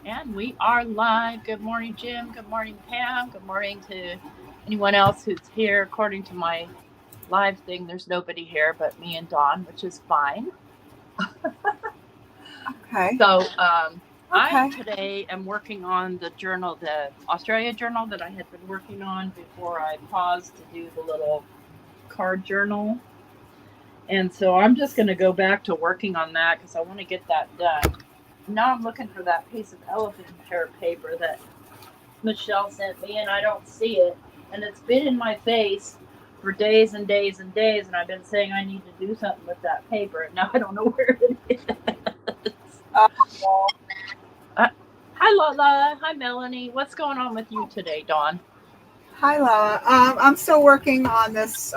And we are live. Good morning, Jim. Good morning, Pam. Good morning to anyone else who's here. According to my live thing, there's nobody here but me and Dawn, which is fine. Okay. So I Okay. today am working on the journal, the Australia journal that I had been working on before I paused to do the little card journal. And so I'm just going to go back to working on that because I want to get that done. Now I'm looking for that piece of elephant hair paper that Michelle sent me, and I don't see it. And it's been in my face for days and days and days, and I've been saying I need to do something with that paper, and now I don't know where it is. Well, Uh, Hi, Lola. Hi, Melanie. What's going on with you today, Dawn? hi, Lala. I'm still working on this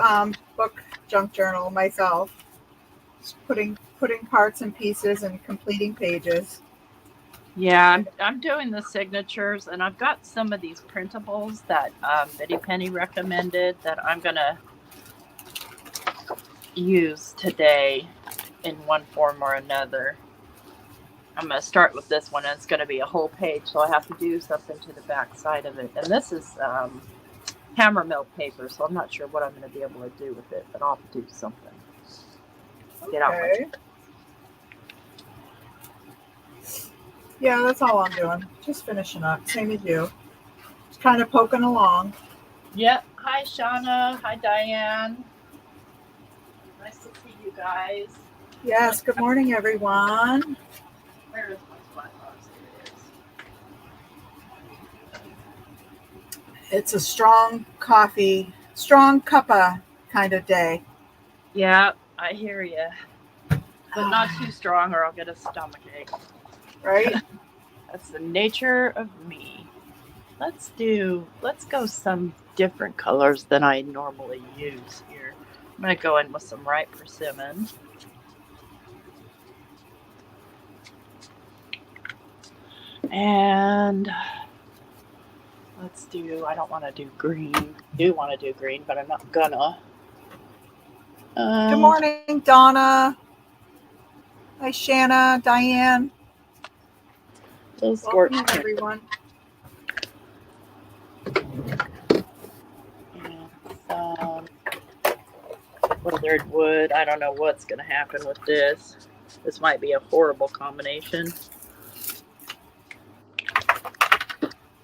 book junk journal myself. Just putting parts and pieces and completing pages. Yeah, Kind I'm doing the signatures, and I've got some of these printables that Betty Penny recommended that I'm gonna use today in one form or another. I'm going to start with this one, and it's going to be a whole page, so I have to do something to the back side of it. And this is hammer mill paper, so I'm not sure what I'm going to be able to do with it, but I'll have to do something. of, Get out my. okay. Yeah, that's all I'm doing. Just finishing up. Same as you. Just kind of poking along. Yep. Hi, Shauna. Hi, Diane. Nice to see you guys. Yes. Good morning, everyone. Where is my spot box? Here It's a strong coffee, strong cuppa kind of day. it is. Yeah, I hear you, but not too strong, or I'll get a stomach ache. Right? That's the nature of me. Let's go some different colors than I normally use here. I'm gonna go in with some ripe persimmon. And let's do, I don't want to do green. I do want to do green, but I'm not gonna. Good Uh, morning, Donna. Hi, Shanna, Diane. those scorch Welcome, print. everyone. And some weathered wood. I don't know what's gonna happen with this. This might be a horrible combination.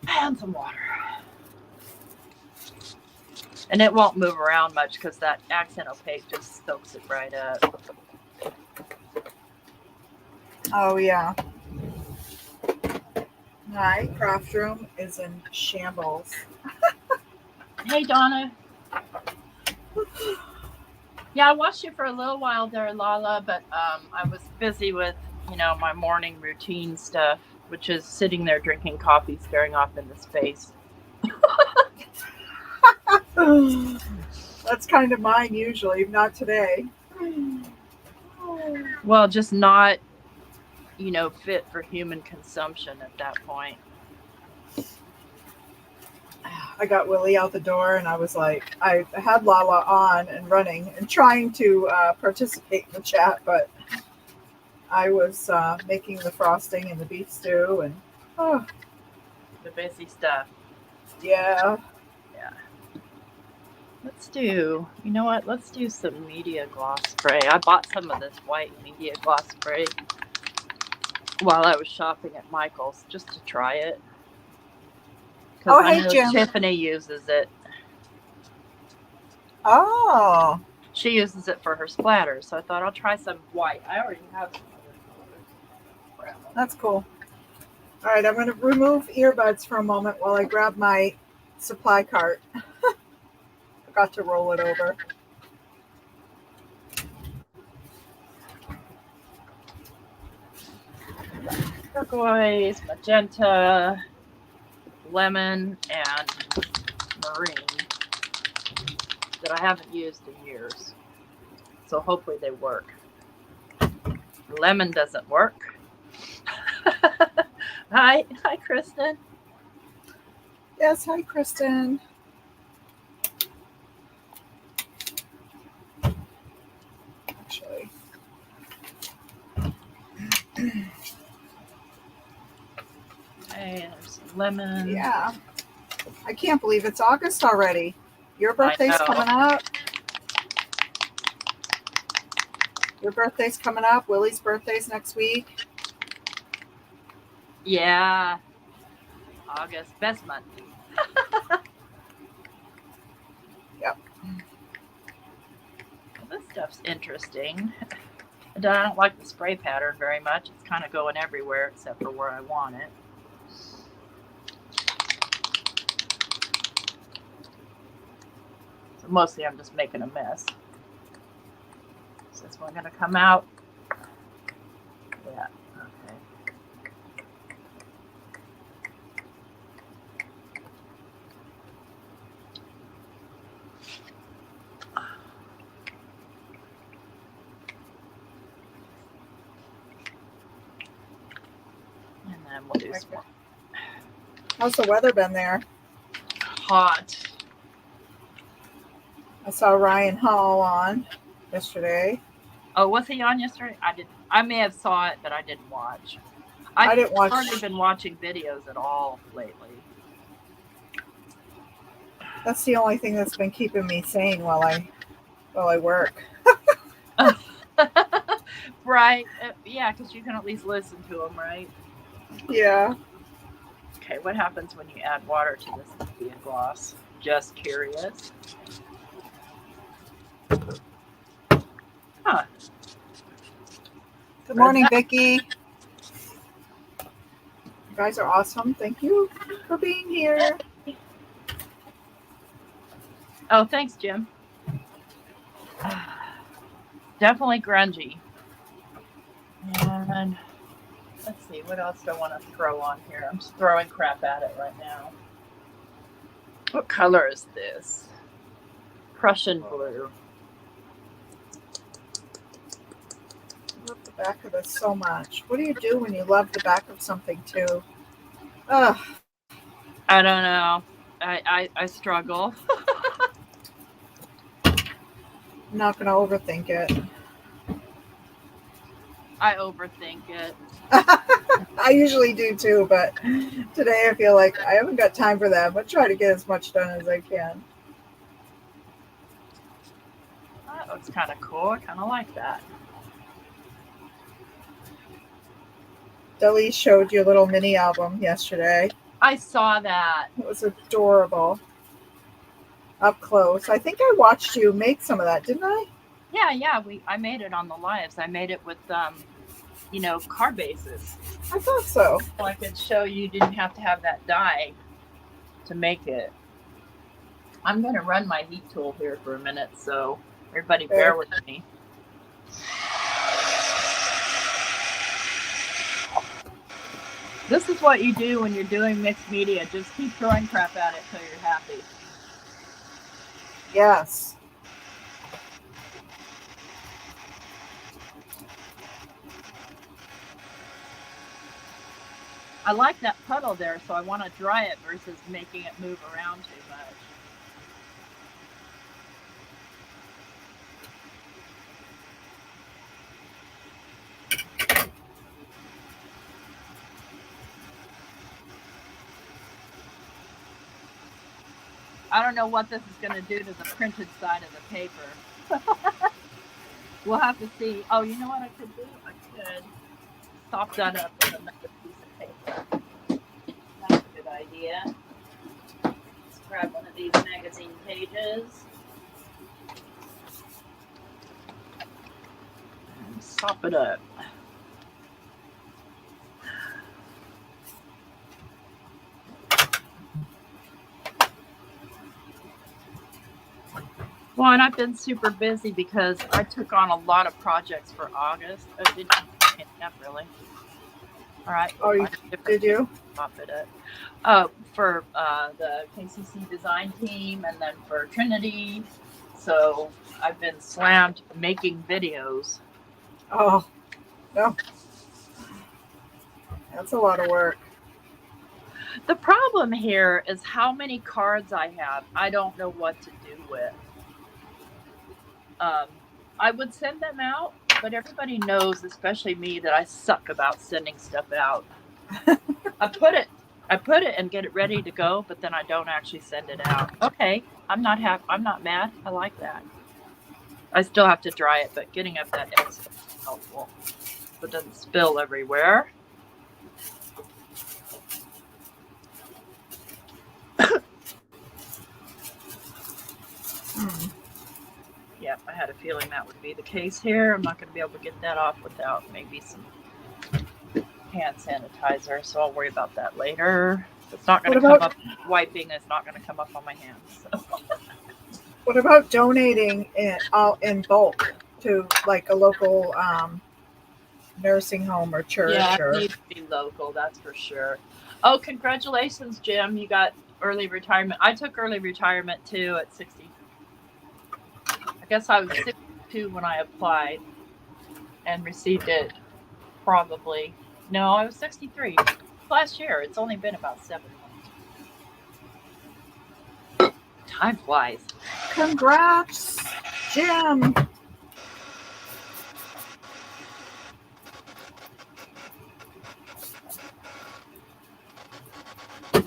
And some water. And it won't move around much because that accent opaque just soaks it right up. Oh, yeah. My craft room is in shambles. Hey, Donna. Yeah, I watched you for a little while there, Lala, but I was busy with, my morning routine stuff, which is sitting there drinking coffee, staring off into space. That's kind of mine usually, not today. Well, just not, fit for human consumption at that point. I got Willie out the door and I was like, I had Lala on and running and trying to participate in the chat, but I was making the frosting and the beef stew and oh, The busy stuff. yeah. Yeah. Let's do, you know what? Let's do some media gloss spray. I bought some of this white media gloss spray while I was shopping at Michael's just to try it. Because Oh, I hey, know Jim. Tiffany uses it. Oh, She uses it for her splatters, so I thought I'll try some white. I already have some other colors. that's cool. All right, I'm going to remove earbuds for a moment while I grab my supply cart. Forgot to roll it over. Turquoise, magenta, lemon, and marine that I haven't used in years. So hopefully they work. Lemon doesn't work. Hi, Kristen. Yes, hi, Kristen. Actually, Okay, there's some lemon. Yeah. I can't believe it's August already. Your birthday's coming up. Your birthday's coming up. Willie's birthday's next week. Yeah. August, best month. Yep. Well, this stuff's interesting. I don't like the spray pattern very much. It's kind of going everywhere except for where I want it. So mostly I'm just making a mess. Is this one going to come out? Yeah, okay. And then we'll do some more. How's the weather been there? Hot. I saw Ryan Hall on yesterday. Oh, was he on yesterday? I may have saw it, but I didn't watch. I didn't watch. I've hardly been watching videos at all lately. That's the only thing that's been keeping me sane while I work. Right. Yeah, because you can at least listen to them, right? Yeah. Okay, what happens when you add water to this India gloss? Just curious. Huh. Good morning, Vicki. You guys are awesome. Thank you for being here. Oh, thanks, Jim. Definitely grungy. And let's see, what else do I want to throw on here? I'm just throwing crap at it right now. What color is this? Prussian blue. I love the back of this so much. What do you do when you love the back of something too? Ugh. I don't know. I struggle. I'm not going to overthink it. I overthink it. I usually do too, but today I feel like I haven't got time for that, but try to get as much done as I can. That looks kind of cool. I kind of like that. Deli showed your little mini album yesterday. I saw that. It was adorable. Up close. I think I watched you make some of that, didn't I? Yeah. I made it on the lives. I made it with car bases. I thought so. So I could show you didn't have to have that die to make it. I'm going to run my heat tool here for a minute, so everybody bear with me. This is what you do when you're doing mixed media. Just keep throwing crap at it till you're happy. Yes. I like that puddle there, so I want to dry it versus making it move around too much. I don't know what this is going to do to the printed side of the paper. We'll have to see. Oh, you know what I could do? I could sop that up with another piece of paper. That's a good idea. Let's grab one of these magazine pages. And sop it up. Well, and I've been super busy because I took on a lot of projects for August. Oh, did you? Not really. All right. Oh, did you? Pop it up. For the KCC design team and then for Trinity. So I've been slammed making videos. Oh, no. That's a lot of work. The problem here is how many cards I have. I don't know what to do with. I would send them out, but everybody knows, especially me, that I suck about sending stuff out. I put it I put it and get it ready to go, but then I don't actually send it out. Okay, I'm not mad. I like that. I still have to dry it, but getting up that excess is helpful, so it doesn't spill everywhere. Yep, I had a feeling that would be the case here. I'm not going to be able to get that off without maybe some hand sanitizer, so I'll worry about that later. It's not going to come up. Wiping is not going to come up on my hands. So. What about donating it all in bulk to like a local nursing home or church? Yeah, it needs to be local, that's for sure. Oh, congratulations, Jim. You got early retirement. I took early retirement too at 60. I guess I was 62 when I applied and received it probably. No, I was 63 last year. It's only been about 7 months. Time flies. Congrats, Jim.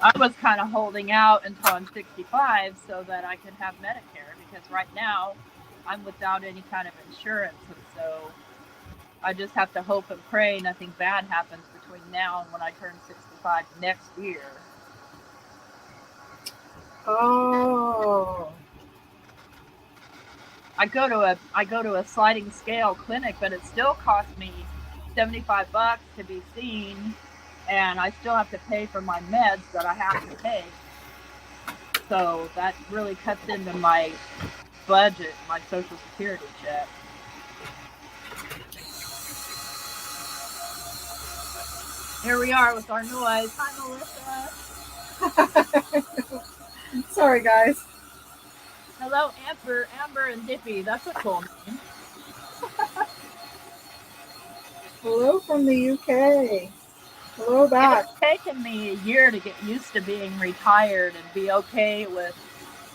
I was kind of holding out until I'm 65 so that I could have Medicare, because right now I'm without any kind of insurance, and so I just have to hope and pray nothing bad happens between now and when I turn 65 next year. Oh. I go to a sliding scale clinic, but it still costs me $75 to be seen, and I still have to pay for my meds that I have to take. So that really cuts into my budget, my Social Security check. Here we are with our noise. Hi, Melissa. Sorry, guys. Hello, Amber and Dippy. That's a cool name. Hello from the UK. Hello back. It's taken me a year to get used to being retired and be okay with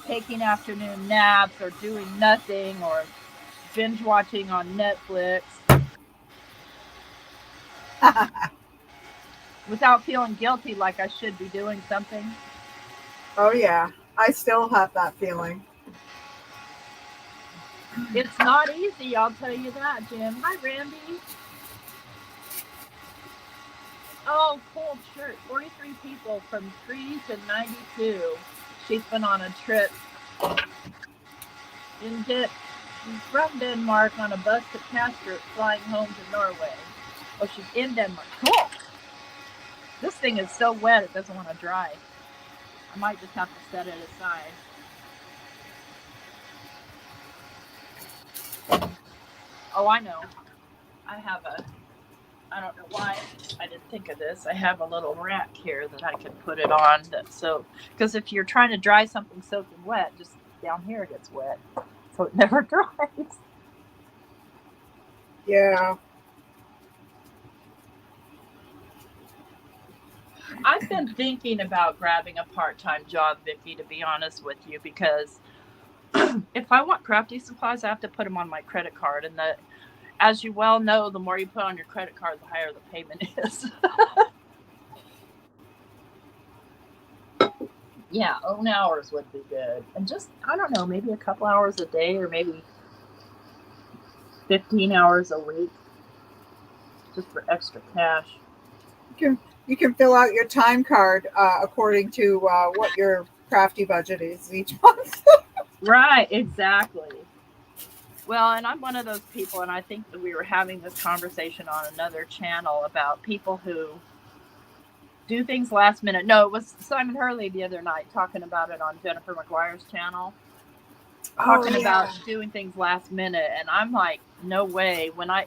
taking afternoon naps or doing nothing or binge watching on Netflix without feeling guilty like I should be doing something. Oh yeah, I still have that feeling. It's not easy, I'll tell you that, Jim. Hi, Randy. Oh, cool shirt. 43 people from 3 to 92. She's been on a trip from Denmark on a bus to Kastrup, flying home to Norway. Oh, she's in Denmark. Cool. This thing is so wet it doesn't want to dry. I might just have to set it aside. Oh, I know. I don't know why I didn't think of this. I have a little rack here that I can put it on. Because if you're trying to dry something soaking wet, just down here it gets wet. So it never dries. Yeah. I've been thinking about grabbing a part-time job, Vicki, to be honest with you, because if I want crafty supplies, I have to put them on my credit card. And as you well know, the more you put on your credit card, the higher the payment is. Yeah, own hours would be good. And just, I don't know, maybe a couple hours a day or maybe 15 hours a week just for extra cash. You can fill out your time card according to what your crafty budget is each month. Right, exactly. Well, and I'm one of those people, and I think that we were having this conversation on another channel about people who do things last minute. No, it was Simon Hurley the other night talking about it on Jennifer McGuire's channel. Talking about doing things last minute, and I'm like, no way. When I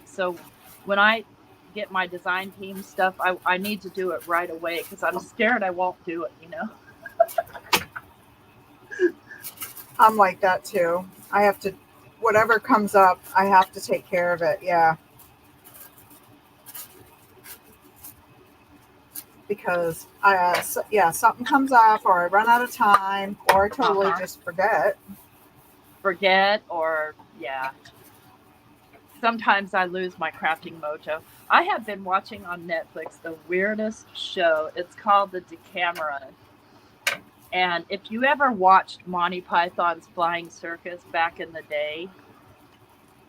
get my design team stuff, I need to do it right away because I'm scared I won't do it, you know? I'm like that too. I have to, whatever comes up, I have to take care of it. Yeah. Because something comes up, or I run out of time, or I totally just forget. Or yeah. Sometimes I lose my crafting mojo. I have been watching on Netflix the weirdest show. It's called The Decameron. And if you ever watched Monty Python's Flying Circus back in the day,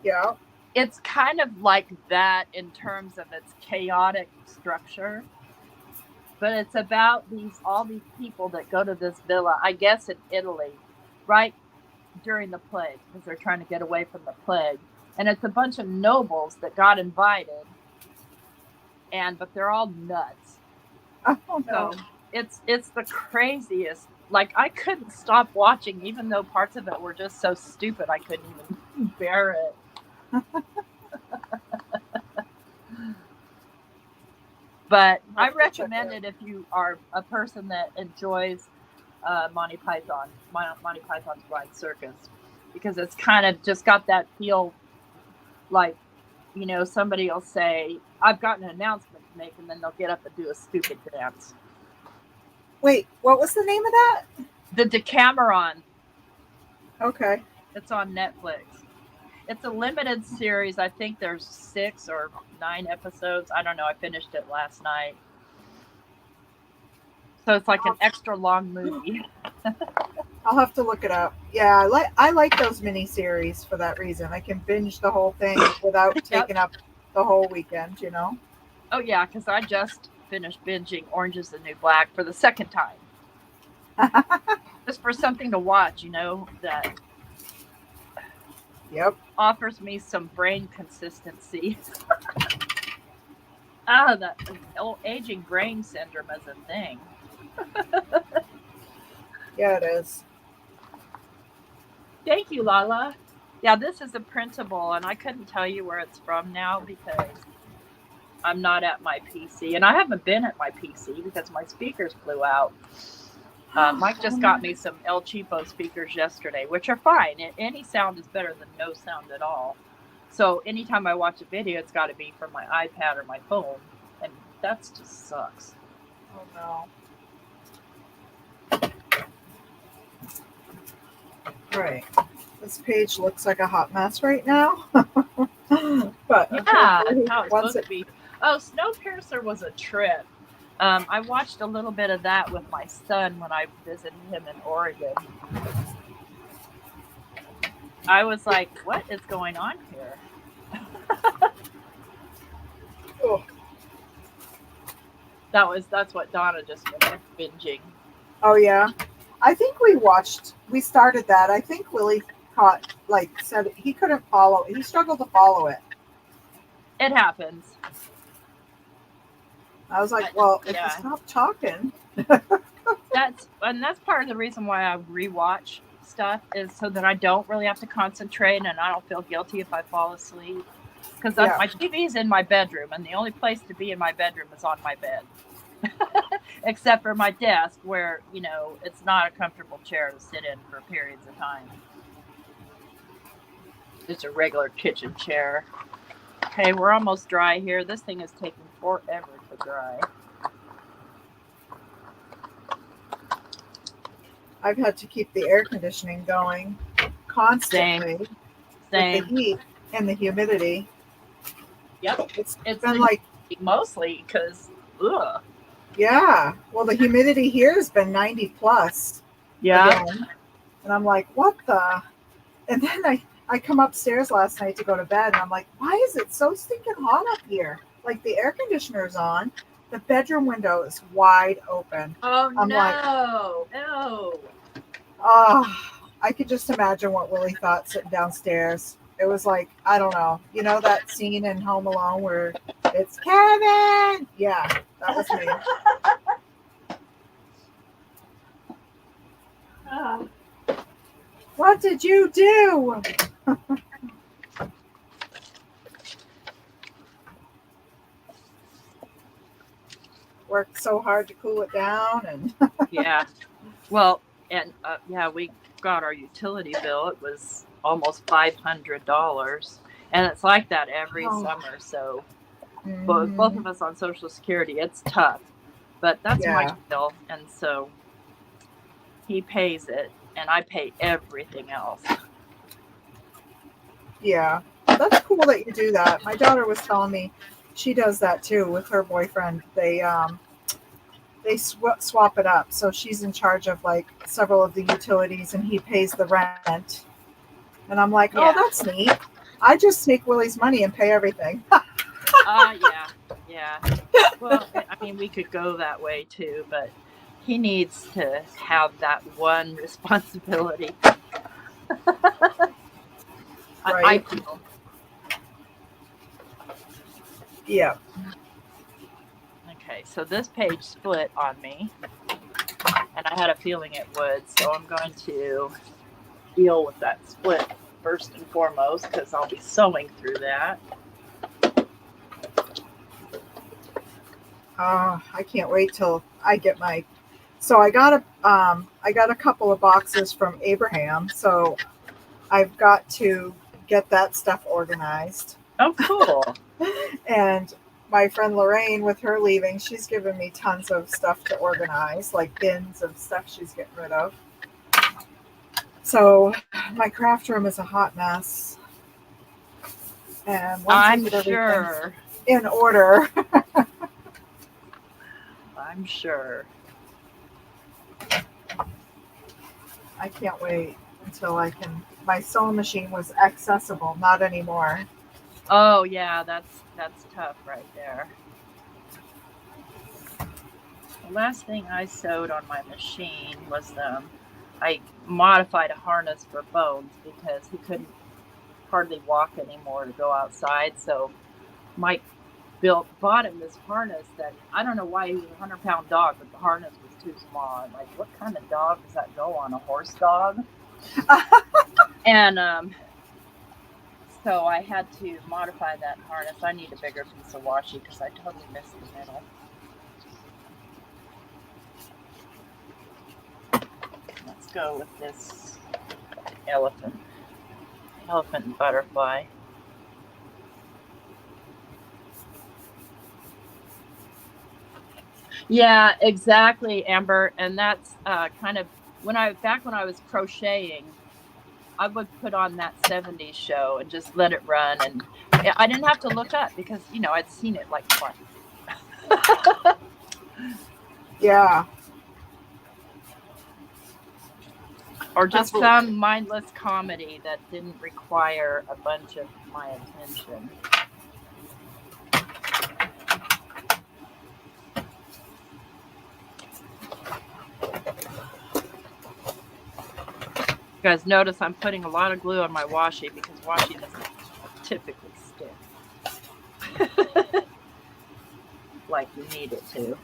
Yeah. it's kind of like that in terms of its chaotic structure. But it's about all these people that go to this villa, I guess in Italy, right during the plague, because they're trying to get away from the plague. And it's a bunch of nobles that got invited, but they're all nuts. Oh no. So it's the craziest. Like, I couldn't stop watching, even though parts of it were just so stupid I couldn't even bear it. But I recommend it if you are a person that enjoys Monty Python's Flying Circus, because it's kind of just got that feel like, you know, somebody will say, I've got an announcement to make, and then they'll get up and do a stupid dance. Wait, what was the name of that? The Decameron. Okay. It's on Netflix. It's a limited series. I think there's 6 or 9 episodes. I don't know. I finished it last night. So it's like an extra long movie. I'll have to look it up. Yeah, I like those miniseries for that reason. I can binge the whole thing without taking up the whole weekend, you know? Oh, yeah, because I just finished binging Orange is the New Black for the second time. Just for something to watch, you know, that offers me some brain consistency. That aging brain syndrome is a thing. Yeah, it is. Thank you, Lala. Yeah, this is a printable, and I couldn't tell you where it's from now because I'm not at my PC, and I haven't been at my PC because my speakers blew out. Mike just got me some El Cheapo speakers yesterday, which are fine. Any sound is better than no sound at all. So anytime I watch a video, it's got to be from my iPad or my phone, and that just sucks. Oh, no. Right. This page looks like a hot mess right now. But yeah, that's how it's supposed to be. Oh, Snowpiercer was a trip. I watched a little bit of that with my son when I visited him in Oregon. I was like, what is going on here? Oh. That's what Dawne just finished binging. Oh, yeah. I think we started that. I think Willie said he couldn't follow. He struggled to follow it. It happens. I was like, well, if you stop talking. That's part of the reason why I rewatch stuff, is so that I don't really have to concentrate and I don't feel guilty if I fall asleep. Because my TV's in my bedroom, and the only place to be in my bedroom is on my bed. Except for my desk, where, you know, it's not a comfortable chair to sit in for periods of time. It's a regular kitchen chair. Okay, we're almost dry here. This thing is taking forever to dry. I've had to keep the air conditioning going constantly. Same. With the heat and the humidity. Yep. It's been like mostly because ugh. Yeah. Well, the humidity here has been 90 plus. Yeah. Again. And I'm like, what the? And then I come upstairs last night to go to bed, and I'm like, why is it so stinking hot up here? Like, the air conditioner's on. The bedroom window is wide open. Oh, I'm no. Like, no. Oh, I could just imagine what Willie thought sitting downstairs. It was like, I don't know. You know that scene in Home Alone where it's Kevin? Yeah, that was me. What did you do? Worked so hard to cool it down, and yeah. Well, and we got our utility bill. It was almost $500, and it's like that every summer. So both of us on Social Security, it's tough, but that's my bill, and so he pays it, and I pay everything else. Yeah, that's cool that you do that. My daughter was telling me she does that too with her boyfriend. They swap it up. So she's in charge of like several of the utilities, and he pays the rent. And I'm like, oh, Yeah. that's neat. I just take Willie's money and pay everything. Yeah. Well, I mean, we could go that way too, but he needs to have that one responsibility. I Right. feel. Yeah. Okay, so this page split on me, and I had a feeling it would, so I'm going to deal with that split first and foremost because I'll be sewing through that. I can't wait till I get my. So I got a couple of boxes from Abraham. So I've got to get that stuff organized. Oh, cool. And my friend Lorraine, with her leaving, she's given me tons of stuff to organize, like bins of stuff she's getting rid of. So my craft room is a hot mess. And once I I'm get everything sure. in order. I'm sure. I can't wait until I can. My sewing machine was accessible, not anymore. Oh yeah, that's tough right there. The last thing I sewed on my machine was I modified a harness for Bones because he couldn't hardly walk anymore to go outside. So Mike bought him this harness that I don't know why he was a 100-pound dog, but the harness was too small. I'm like, what kind of dog does that go on? A horse dog? And so I had to modify that harness. I need a bigger piece of washi because I totally missed the middle. Let's go with this elephant and butterfly. Yeah, exactly, Amber. And that's kind of back when I was crocheting, I would put on that 70s show and just let it run. And I didn't have to look up because, I'd seen it like twice. Yeah. Or just some mindless comedy that didn't require a bunch of my attention. You guys notice I'm putting a lot of glue on my washi because washi doesn't typically stick like you need it to.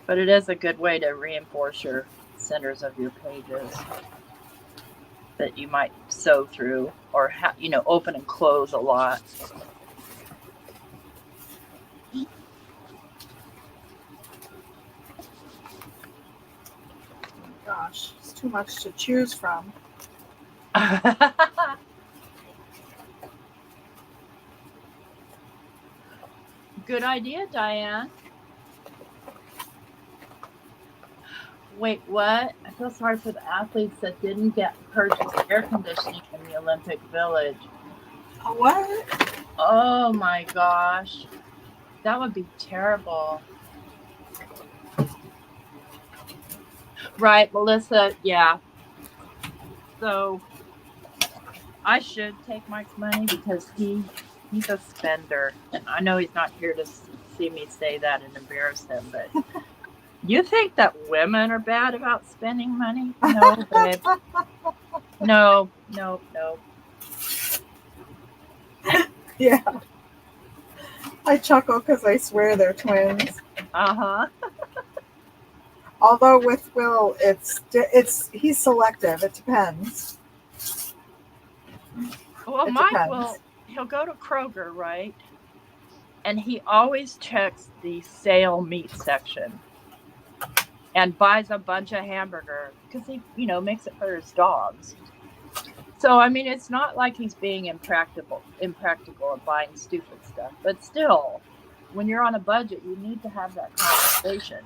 But it is a good way to reinforce your centers of your pages that you might sew through or open and close a lot. Gosh, it's too much to choose from. Good idea, Diane. Wait, what? I feel sorry for the athletes that didn't get purchased air conditioning in the Olympic Village. What? Oh my gosh. That would be terrible. Right, Melissa, yeah. So I should take Mike's money because he's a spender. And I know he's not here to see me say that and embarrass him, but you think that women are bad about spending money? No, babe. No. Yeah. I chuckle because I swear they're twins. Uh-huh. Although with Will, he's selective. It depends. Well, Mike he'll go to Kroger, right? And he always checks the sale meat section and buys a bunch of hamburger because he, makes it for his dogs. So, I mean, it's not like he's being impractical and buying stupid stuff. But still, when you're on a budget, you need to have that conversation.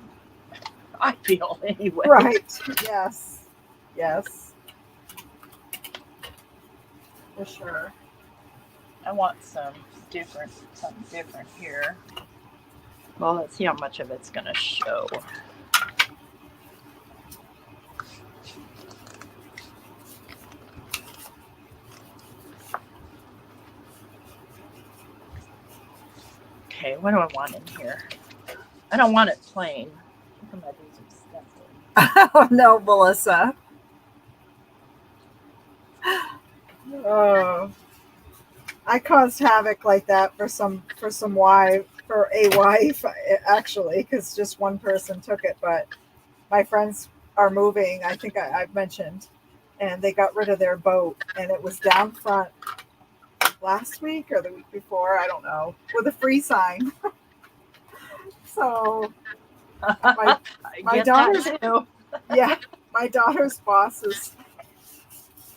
I feel anyway. Right. Yes. Yes. For sure. I want something different here. Well, let's see how much of it's gonna show. Okay, what do I want in here? I don't want it plain. Look at these expensive. Oh no, Melissa. Oh, I caused havoc like that for a wife actually, because just one person took it. But my friends are moving. I think I've mentioned, and they got rid of their boat, and it was down front last week or the week before. I don't know, with a free sign. So my daughter's yeah, my daughter's boss's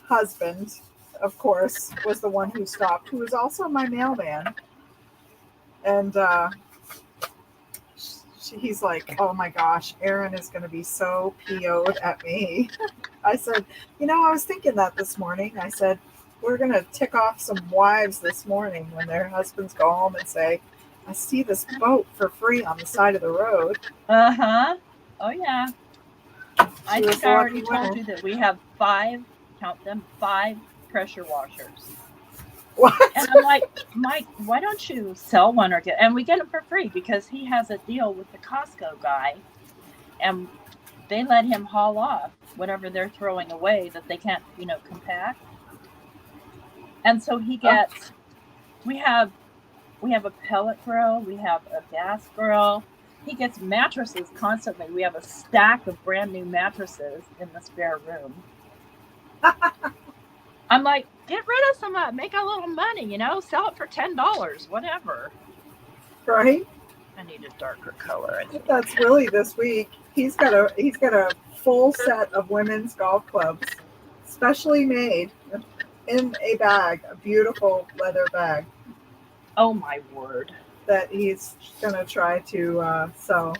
husband, of course, was the one who stopped, who was also my mailman. And he's like, oh my gosh, Erin is going to be so PO'd at me. I said, I was thinking that this morning. I said, we're going to tick off some wives this morning when their husbands go home and say, I see this boat for free on the side of the road. Uh-huh. Oh, yeah. I think I already told you that we have 5 pressure washers. What? And I'm like, Mike, why don't you sell one and we get them for free because he has a deal with the Costco guy and they let him haul off whatever they're throwing away that they can't, compact. And so he gets, we have a pellet grill, we have a gas grill. He gets mattresses constantly. We have a stack of brand new mattresses in the spare room. I'm like, get rid of some of it, make a little money, sell it for $10, whatever. Right? I need a darker color. I think that's Willie this week. He's got a full set of women's golf clubs, specially made in a bag, a beautiful leather bag. Oh my word! That he's gonna try to sell.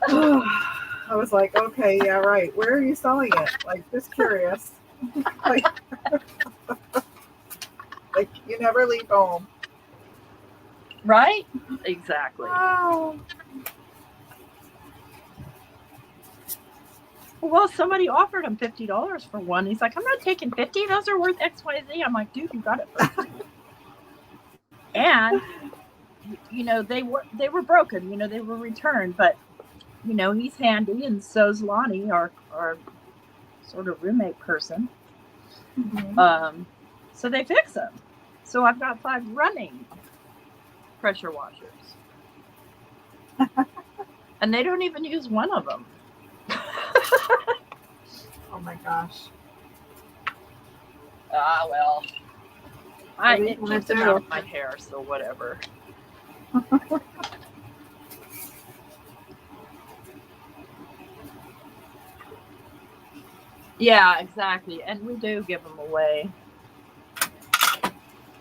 I was like, okay, yeah, right. Where are you selling it? Like, just curious. like you never leave home. Right? Exactly. Wow. Well, somebody offered him $50 for one. He's like, I'm not taking 50. Those are worth XYZ. I'm like, dude, you got it for free. And they were broken. They were returned, but he's handy, and so's Lonnie, our sort of roommate person. Mm-hmm. So they fix them. So I've got 5 running pressure washers, and they don't even use one of them. Oh my gosh. Well, it keeps them out of my hair, so whatever. Yeah, exactly. And we do give them away.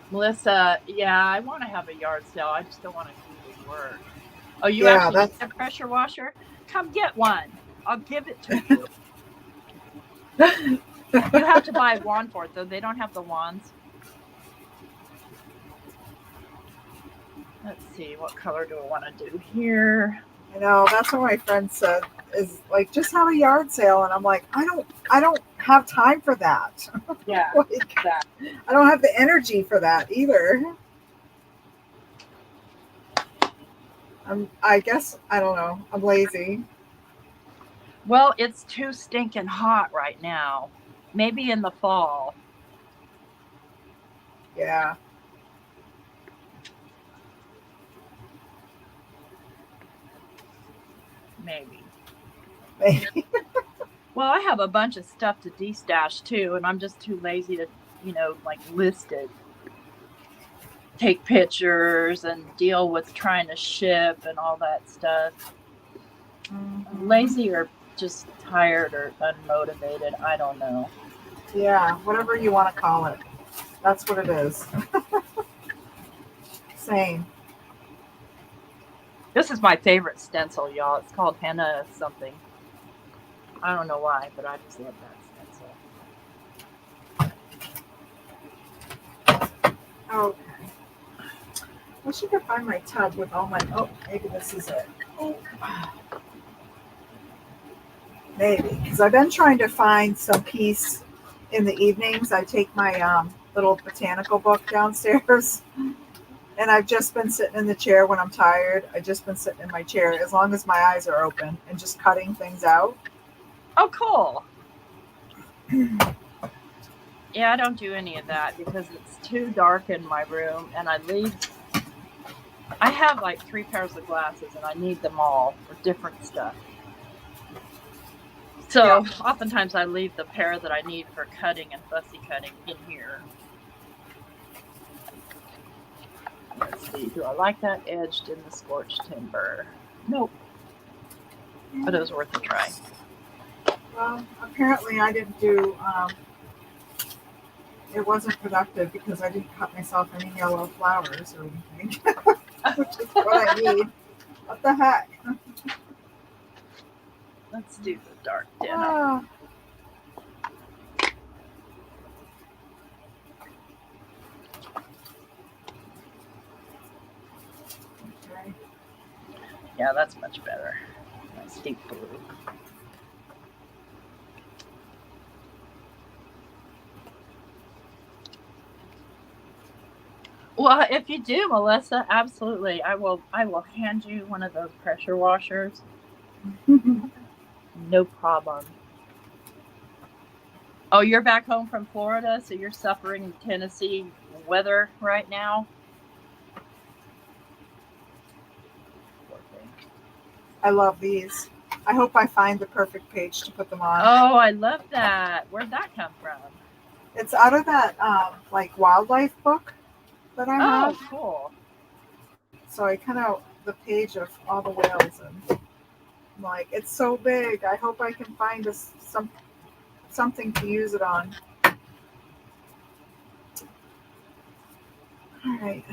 Melissa, yeah, I want to have a yard sale. I just don't want to do the work. Oh, you actually need a pressure washer? Come get one. I'll give it to you. You have to buy a wand for it, though. They don't have the wands. Let's see, what color do I want to do here? I know, that's what my friend said, is like, just have a yard sale. And I'm like, I don't have time for that. Yeah, exactly. I don't have the energy for that either. I guess, I don't know, I'm lazy. Well, it's too stinking hot right now. Maybe in the fall. Yeah. Maybe. Well, I have a bunch of stuff to de-stash too, and I'm just too lazy to, list it. Take pictures and deal with trying to ship and all that stuff. Mm-hmm. Lazy or just tired or unmotivated, I don't know. Yeah, whatever you want to call it. That's what it is. Same. This is my favorite stencil, y'all. It's called Henna something. I don't know why, but I just love that stencil. Okay. I wish I could find my tub with all my. Oh, maybe this is it. Oh. Maybe, because I've been trying to find some peace in the evenings. I take my little botanical book downstairs, and I've just been sitting in the chair when I'm tired. I've just been sitting in my chair as long as my eyes are open and just cutting things out. Oh, cool. Yeah, I don't do any of that because it's too dark in my room, and I have like 3 pairs of glasses, and I need them all for different stuff. So Yeah. oftentimes I leave the pair that I need for cutting and fussy cutting in here. Let's see, do I like that edged in the scorched timber? Nope. But it was worth a try. Well, apparently I didn't do, it wasn't productive because I didn't cut myself any yellow flowers or anything, which is what I need. What the heck? Let's do the dark denim. Okay. Yeah, that's much better. Nice deep blue. Well, if you do, Melissa, absolutely. I will hand you one of those pressure washers. No problem. Oh, you're back home from Florida, so you're suffering Tennessee weather right now? I love these. I hope I find the perfect page to put them on. Oh, I love that. Where'd that come from? It's out of that like wildlife book that I have. Oh, cool. So I cut out the page of all the whales, and I'm like, it's so big. I hope I can find something to use it on. All right.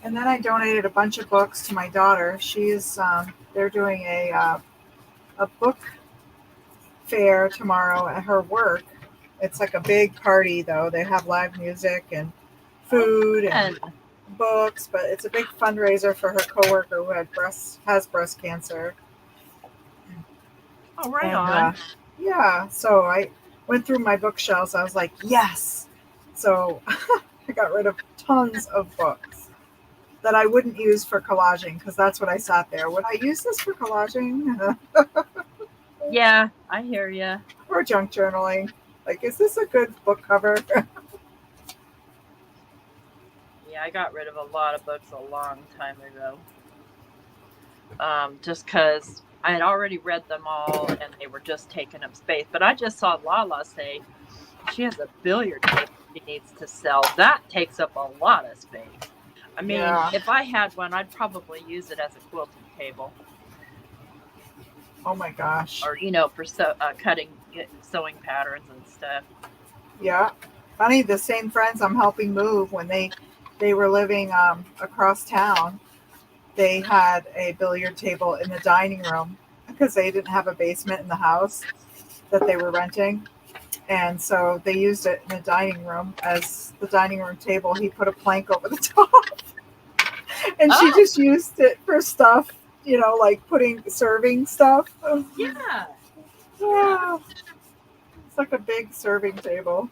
And then I donated a bunch of books to my daughter. She's they're doing a book fair tomorrow at her work. It's like a big party though. They have live music and food and books, but it's a big fundraiser for her coworker who has breast cancer. Oh, right on. Yeah, so I went through my bookshelves. I was like, yes. So I got rid of tons of books that I wouldn't use for collaging because that's what I sat there. Would I use this for collaging? Yeah, I hear you. Or junk journaling. Like, is this a good book cover? Yeah, I got rid of a lot of books a long time ago. Just because I had already read them all and they were just taking up space. But I just saw Lala say she has a billiard table she needs to sell. That takes up a lot of space. I mean, if I had one, I'd probably use it as a quilting table. Oh my gosh. Or, for cutting, sewing patterns and stuff. Yeah. Funny, the same friends I'm helping move, when they were living across town, they had a billiard table in the dining room because they didn't have a basement in the house that they were renting. And so they used it in the dining room as the dining room table. He put a plank over the top. And she just used it for stuff, like serving stuff. Yeah. Yeah. It's like a big serving table.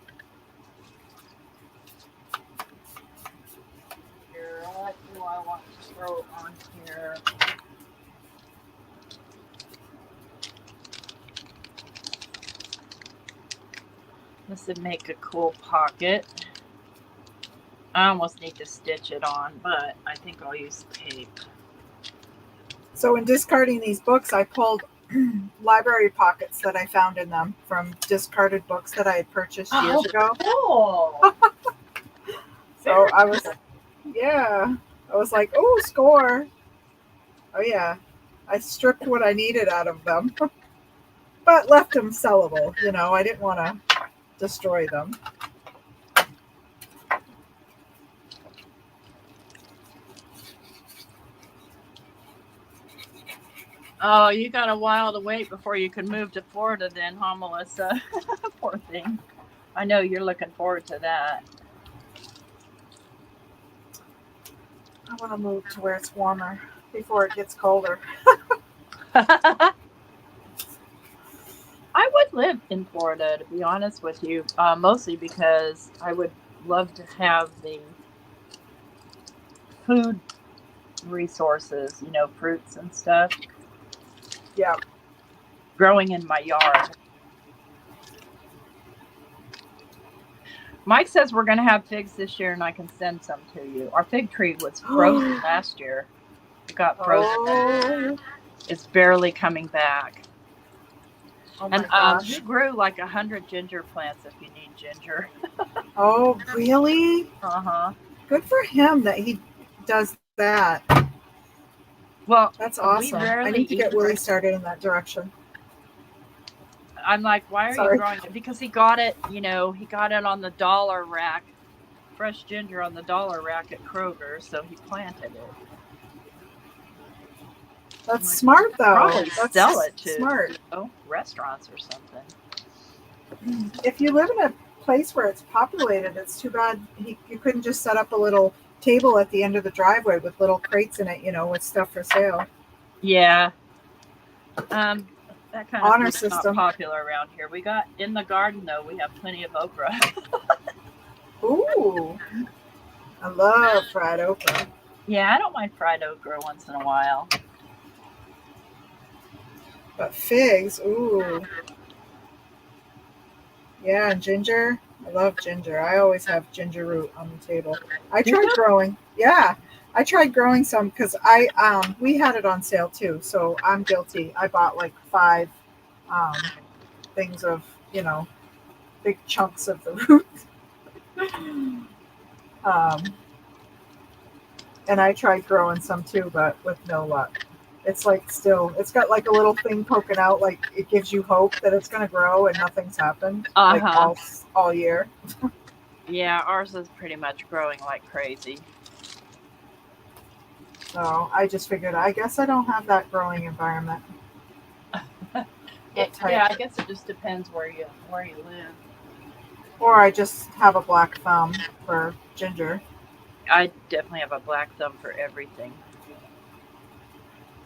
Here, what do I want to throw on here? This would make a cool pocket. I almost need to stitch it on, but I think I'll use tape. So in discarding these books, I pulled library pockets that I found in them from discarded books that I had purchased years ago. Cool. So I was like, oh, score. Oh yeah. I stripped what I needed out of them, but left them sellable. I didn't want to destroy them. Oh, you got a while to wait before you can move to Florida then, huh, Melissa? Poor thing. I know you're looking forward to that. I want to move to where it's warmer before it gets colder. I would live in Florida, to be honest with you, mostly because I would love to have the food resources, fruits and stuff Yeah. growing in my yard. Mike says we're going to have figs this year and I can send some to you. Our fig tree was frozen last year. It got frozen. Oh. It's barely coming back. Oh my And gosh. he grew like 100 ginger plants if you need ginger. Oh, really? Uh-huh. Good for him that he does that. Well, That's awesome. I need to get Willie started in that direction. I'm like, why are you growing it? Because he got it, he got it on the dollar rack, fresh ginger on the dollar rack at Kroger, so he planted it. That's smart, though. Probably sell it to smart. Restaurants or something. If you live in a place where it's populated, it's too bad you couldn't just set up a little table at the end of the driveway with little crates in it, with stuff for sale. Yeah. That kind honor of system not popular around here. We got in the garden though. We have plenty of okra. Ooh, I love fried okra. Yeah, I don't mind fried okra once in a while. But figs, ooh. Yeah, and ginger. I love ginger. I always have ginger root on the table. I tried growing. Yeah, I tried growing some because we had it on sale too. So I'm guilty. I bought like 5 things of big chunks of the root. And I tried growing some too, but with no luck. It's like it's got like a little thing poking out, like it gives you hope that it's going to grow, and nothing's happened like all year. Yeah, ours is pretty much growing like crazy. So I just figured, I guess I don't have that growing environment. Yeah, I guess it just depends where you live. Or I just have a black thumb for ginger. I definitely have a black thumb for everything.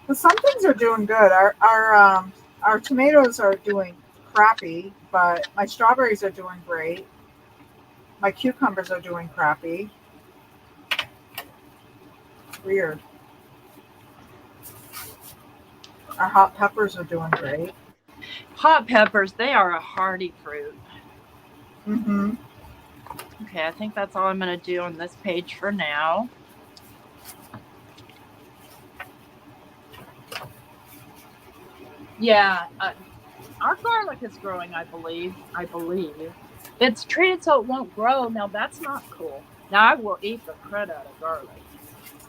But some things are doing good. Our tomatoes are doing crappy, but my strawberries are doing great. My cucumbers are doing crappy. It's weird. Our hot peppers are doing great. Hot peppers, they are a hardy fruit. Mm-hmm. Okay, I think that's all I'm going to do on this page for now. Yeah, our garlic is growing, I believe. It's treated so it won't grow. Now, that's not cool. Now, I will eat the crud out of garlic.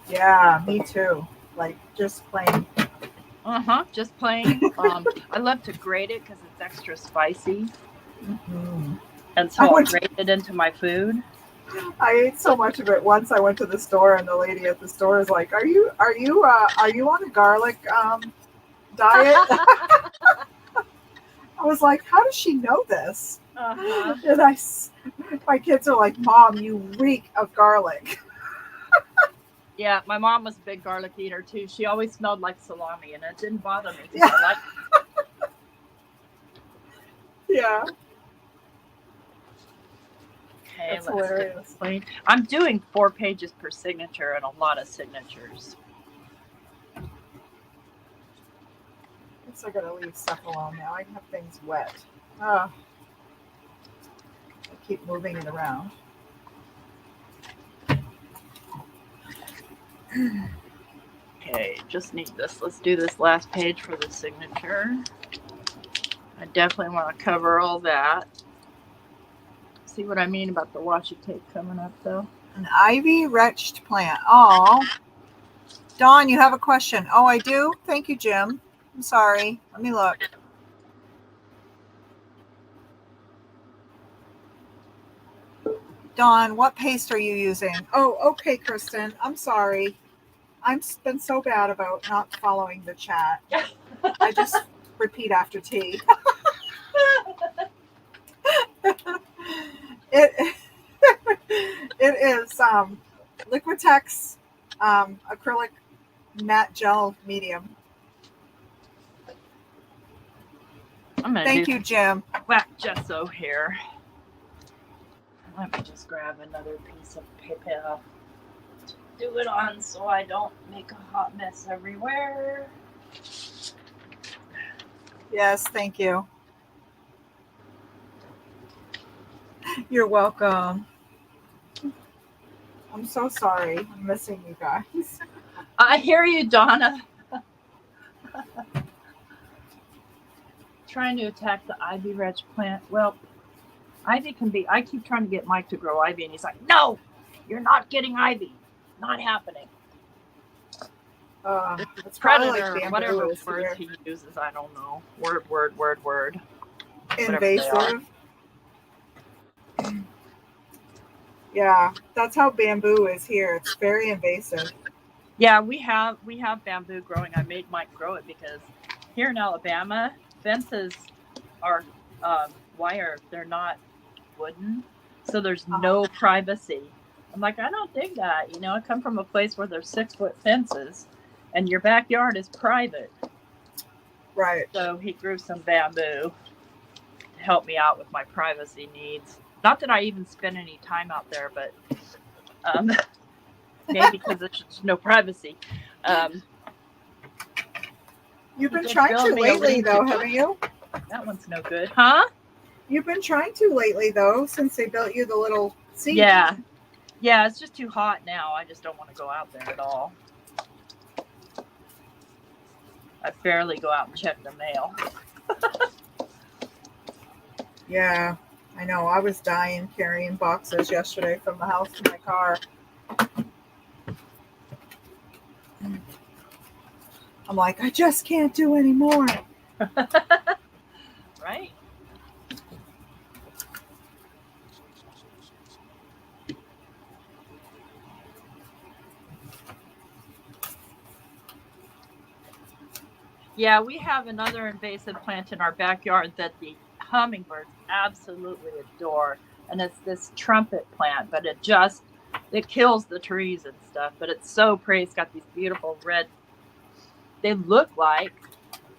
Yeah, me too. Like, just plain. Just plain. I love to grate it because it's extra spicy. Mm-hmm. And so I'll grate it into my food. I ate so much of it once. I went to the store, and the lady at the store is like, "Are you on a garlic diet?" I was like, "How does she know this?" And my kids are like, "Mom, you reek of garlic." Yeah, my mom was a big garlic eater too. She always smelled like salami, and it didn't bother me because I like it. Yeah. Okay, let's get this clean. I'm doing 4 pages per signature and a lot of signatures. I gotta leave stuff alone now. I have things wet. I keep moving it around. Okay, just need this. Let's do this last page for the signature. I definitely want to cover all that. See what I mean about the washi tape coming up though? An ivy wretched plant. Oh, Dawn, you have a question. Oh, I do? Thank you, Jim. I'm sorry. Let me look. Dawn, what paste are you using? Oh, okay, Kristen. I'm sorry. I've been so bad about not following the chat. I just repeat after tea. It it is Liquitex acrylic matte gel medium. I'm gonna Thank do you, Jim. black gesso here. Let me just grab another piece of paper to do it on so I don't make a hot mess everywhere. Yes, thank you. You're welcome. I'm so sorry. I'm missing you guys. I hear you, Donna. Trying to attack the ivy reg plant. Well, ivy can be. I keep trying to get Mike to grow ivy, and he's like, "No, you're not getting ivy. Not happening." It's Predator, like whatever words here. He uses, I don't know. Word. Invasive. Yeah, that's how bamboo is here. It's very invasive. Yeah, we have bamboo growing. I made Mike grow it because here in Alabama, fences are wire. They're not wooden, so there's no privacy. I'm like, I don't dig that. You know, I come from a place where there's 6-foot fences, and your backyard is private. Right. So he grew some bamboo to help me out with my privacy needs. Not that I even spend any time out there, but maybe because there's no privacy. You've been trying to lately, though, haven't you? That one's no good, huh? You've been trying to lately, though, since they built you the little seat. Yeah, it's just too hot now. I just don't want to go out there at all. I barely go out and check the mail. Yeah, I know. I was dying carrying boxes yesterday from the house to my car. I'm like, I just can't do anymore. Right? Yeah, we have another invasive plant in our backyard that the hummingbirds absolutely adore, and it's this trumpet plant, but it kills the trees and stuff, but it's so pretty. It's got these beautiful red, they look like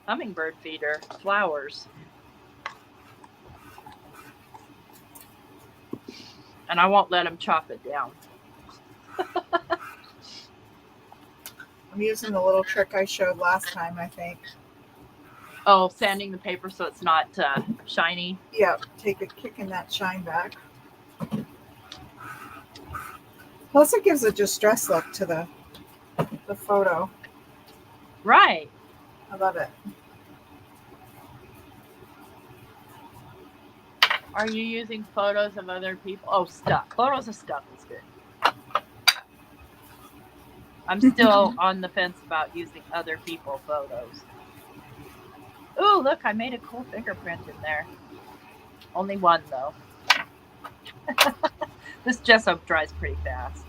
hummingbird feeder flowers. And I won't let him chop it down. I'm using the little trick I showed last time, I think. Oh, sanding the paper so it's not shiny. Yep, kicking that shine back. Plus, it gives a distress look to the photo. Right. I love it. Are you using photos of other people? Oh, stuff. Photos of stuff is good. I'm still on the fence about using other people photos. Ooh, look, I made a cool fingerprint in there. Only one, though. This gesso dries pretty fast.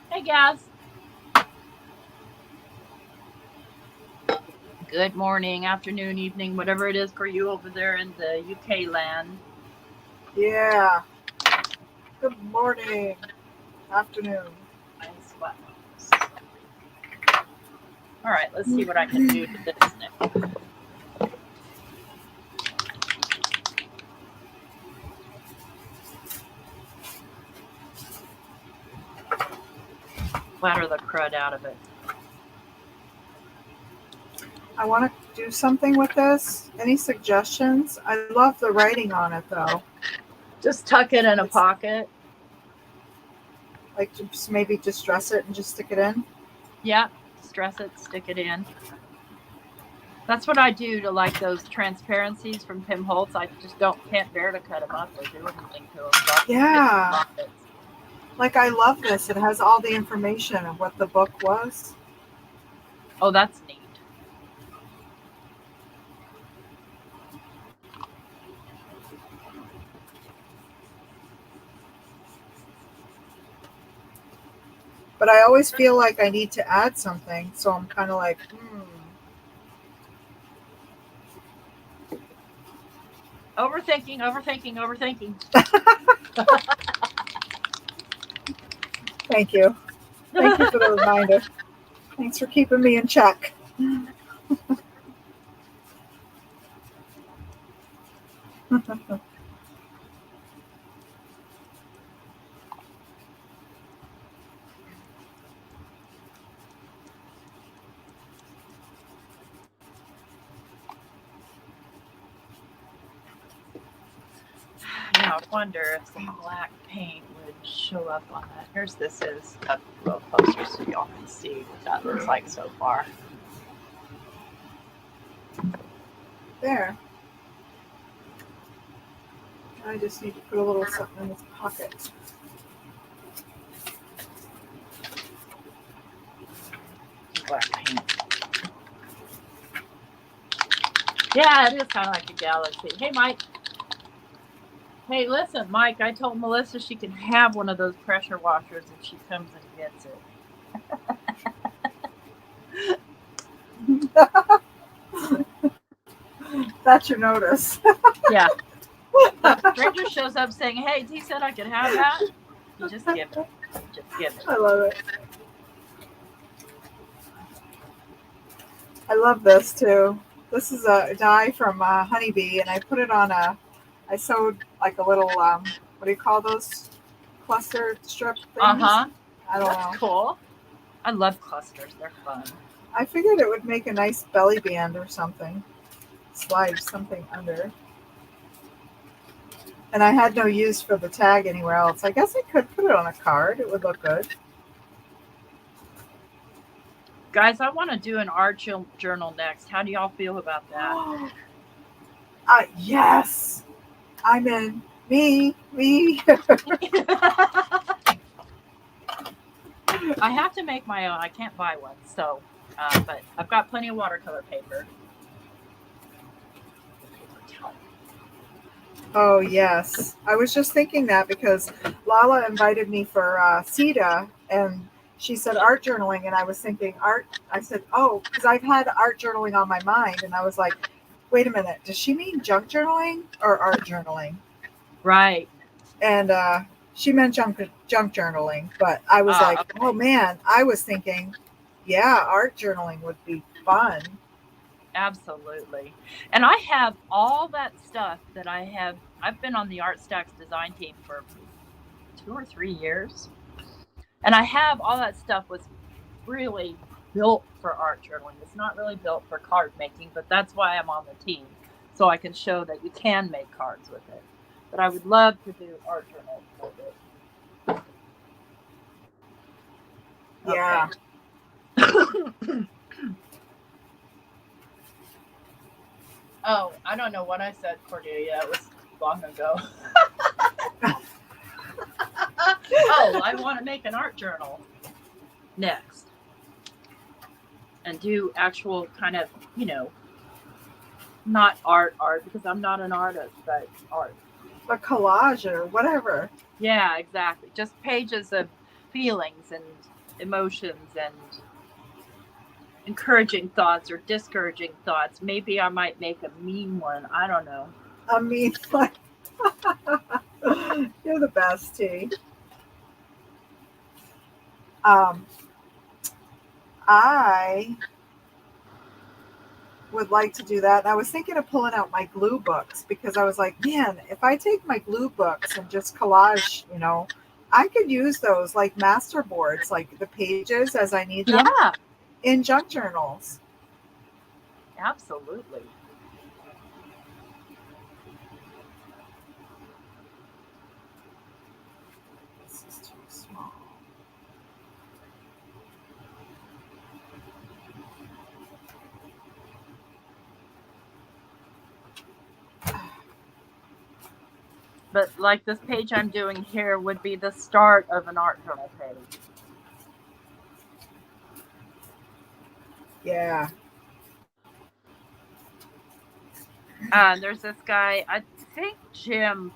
Hey, guys. Good morning, afternoon, evening, whatever it is for you over there in the UK land. Yeah. Good morning. Afternoon. All right, let's see what I can do to this now. Splatter the crud out of it. I want to do something with this. Any suggestions? I love the writing on it, though. Just tuck it in a pocket. Like, just maybe distress it and just stick it in? Yeah, distress it, stick it in. That's what I do to like those transparencies from Tim Holtz. I just can't bear to cut them up or do anything to them. So yeah. Like, I love this. It has all the information of what the book was. Oh, that's neat. but I always feel like I need to add something. So I'm kind of like, Overthinking, overthinking, overthinking. Thank you. Thank you for the reminder. Thanks for keeping me in check. Now I wonder if some black paint would show up on that. Here's this is up a little closer so y'all can see what that looks like so far. There. I just need to put a little something in this pocket. Black paint. Yeah, it is kind of like a galaxy. Hey, Mike. Hey, listen, Mike, I told Melissa she can have one of those pressure washers if she comes and gets it. That's your notice. Yeah. If a stranger shows up saying, hey, he said I could have that, you just give it. Just give it. I love it. I love this too. This is a dye from Honeybee, and I put it on I sewed like a little, what do you call those? Cluster strip things? Uh-huh. I don't That's know. cool. I love clusters. They're fun. I figured it would make a nice belly band or something. Slide something under. And I had no use for the tag anywhere else. I guess I could put it on a card. It would look good. Guys, I want to do an art journal next. How do y'all feel about that? Yes. I'm in. Me. I have to make my own. I can't buy one. So, but I've got plenty of watercolor paper. Oh, yes. I was just thinking that because Lala invited me for CETA, and she said art journaling, and I was thinking art. I said, oh, because I've had art journaling on my mind, and I was like, wait a minute, does she mean junk journaling or art journaling? Right. And she meant junk journaling, but I was like, okay. Oh man, I was thinking, yeah, art journaling would be fun. Absolutely. And I have all that stuff that I've been on the Art Stacks design team for 2 or 3 years. And I have all that stuff was really built for art journaling. It's not really built for card making, but that's why I'm on the team. So I can show that you can make cards with it. But I would love to do art journals with it. Yeah. Okay. Oh, I don't know what I said, Cordelia. It was long ago. Oh, I want to make an art journal next. And do actual kind of, not art because I'm not an artist, but art. A collage or whatever. Yeah, exactly. Just pages of feelings and emotions and encouraging thoughts or discouraging thoughts. Maybe I might make a mean one. I don't know. A mean one. You're the best, T. I would like to do that. I was thinking of pulling out my glue books because I was like, man, if I take my glue books and just collage, I could use those like master boards, like the pages as I need them. Yeah. In junk journals. Absolutely. This is too small. But like this page I'm doing here would be the start of an art journal page. Yeah. There's this guy, I think Jim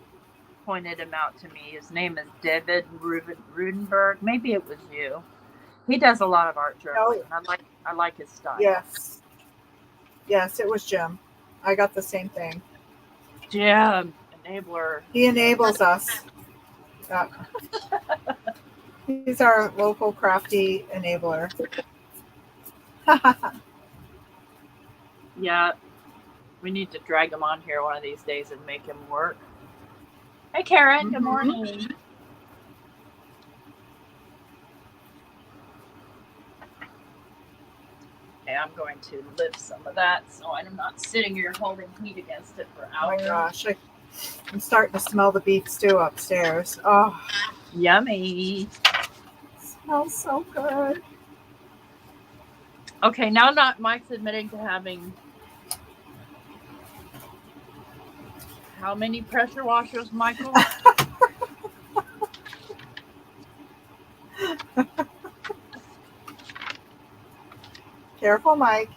pointed him out to me. His name is David Rudenberg. Maybe it was you. He does a lot of art journaling. Oh, I like his style. yes. Yes, it was Jim. I got the same thing. Jim, enabler. He enables us. Yeah. He's our local crafty enabler. Yeah, we need to drag him on here one of these days and make him work. Hey, Karen. Good morning. Okay, I'm going to lift some of that so I'm not sitting here holding heat against it for Oh hours. my gosh, I'm starting to smell the beef stew upstairs. Oh, yummy. Smells so good. Okay, now not Mike's admitting to having how many pressure washers, Michael? Careful, Mike.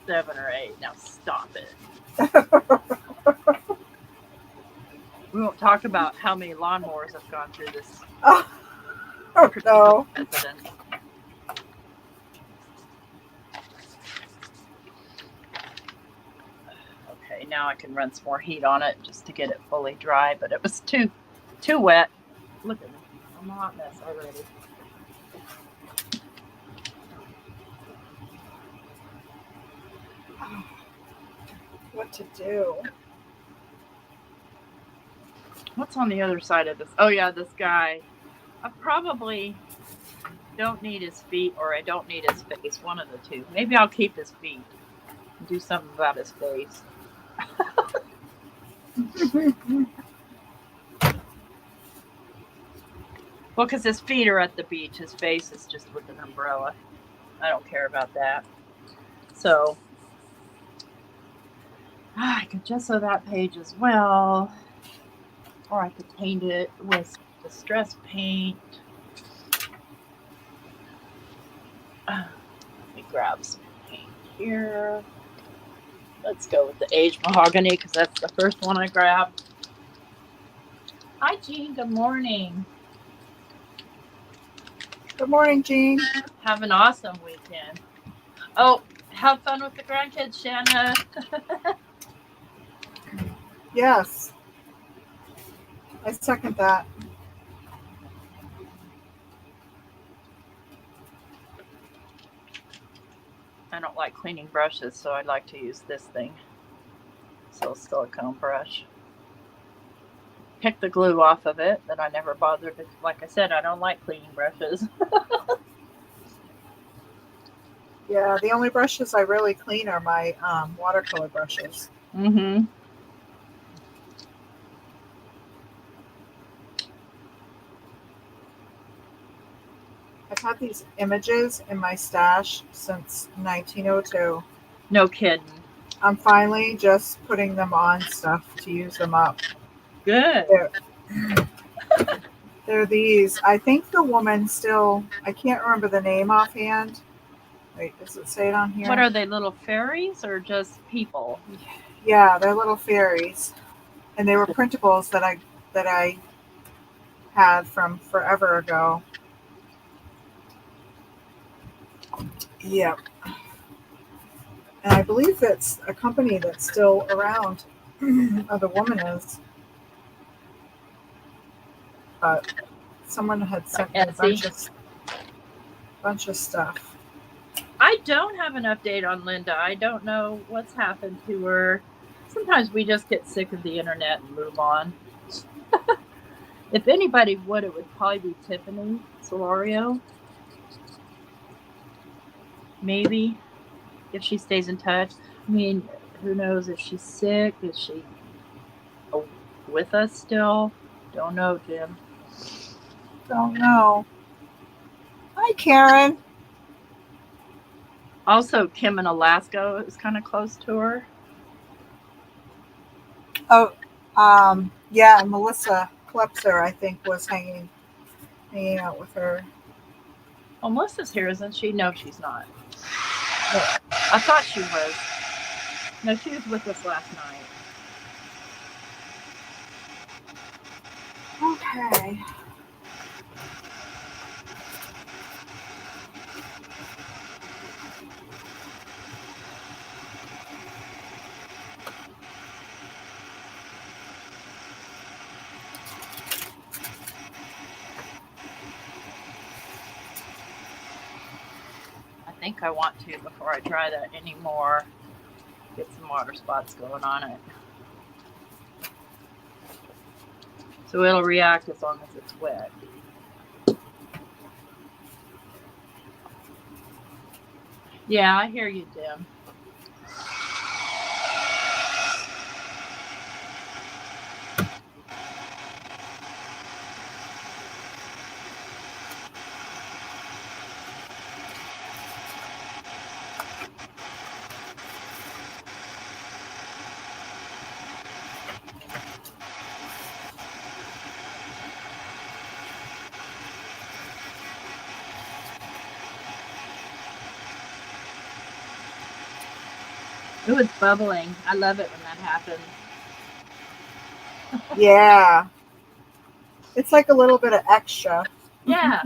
7 or 8. Now stop it. We won't talk about how many lawnmowers have gone through this. Oh no. Incident. Okay, now I can run some more heat on it just to get it fully dry, but it was too wet. Look at me. I'm a hot mess already. What to do? What's on the other side of this? Oh yeah, this guy. I probably don't need his feet or I don't need his face. One of the two. Maybe I'll keep his feet and do something about his face. Well, because his feet are at the beach. His face is just with an umbrella. I don't care about that. So I could gesso that page as well. Or I could paint it with distress paint. Let me grab some paint here. Let's go with the aged mahogany because that's the first one I grabbed. Hi, Jean. Good morning. Good morning, Jean. Have an awesome weekend. Oh, have fun with the grandkids, Shanna. Yes. I second that. I don't like cleaning brushes, so I like to use this thing. So silicone brush. Pick the glue off of it, but I never bothered to, like I said, I don't like cleaning brushes. Yeah, the only brushes I really clean are my watercolor brushes. Mm-hmm. I've had these images in my stash since 1902. No kidding. I'm finally just putting them on stuff to use them up. Good. They're these. I think the woman still, I can't remember the name offhand. Wait, does it say it on here? What are they, little fairies or just people? Yeah, they're little fairies. And they were printables that I had from forever ago. Yep. And I believe it's a company that's still around. Or the woman is. But someone had sent me a bunch of stuff. I don't have an update on Linda. I don't know what's happened to her. Sometimes we just get sick of the internet and move on. If anybody would, it would probably be Tiffany Solorio. Maybe, if she stays in touch. I mean, who knows if she's sick? Is she with us still? Don't know, Jim. Don't know. Hi, Karen. Also, Kim in Alaska is kind of close to her. Oh, yeah, Melissa Klepser, I think, was hanging out with her. Well, Melissa's here, isn't she? No, she's not. I thought she was. No, she was with us last night. Okay. I think I want to, before I try that anymore, get some water spots going on it. So it'll react as long as it's wet. Yeah, I hear you, Jim. Ooh, it's bubbling. I love it when that happens. Yeah. It's like a little bit of extra. Yeah.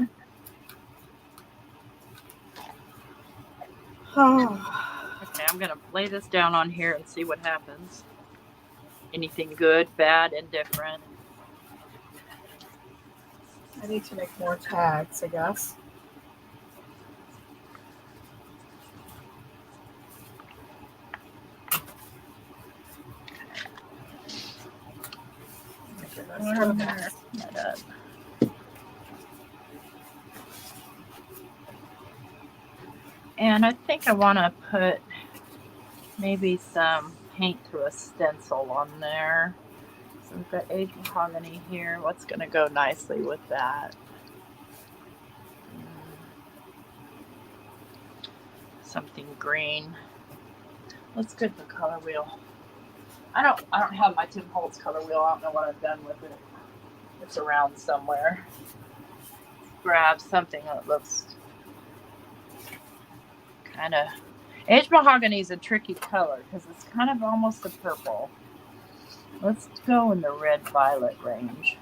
Oh. Okay, I'm going to lay this down on here and see what happens. Anything good, bad, indifferent. I need to make more tags, I guess. And I think I want to put maybe some paint to a stencil on there. So we've got aged mahogany here. What's going to go nicely with that? Something green. Let's get the color wheel. I don't have my Tim Holtz color wheel. I don't know what I've done with it. It's around somewhere. Grab something that looks kind of... Aged mahogany is a tricky color because it's kind of almost a purple. Let's go in the red-violet range.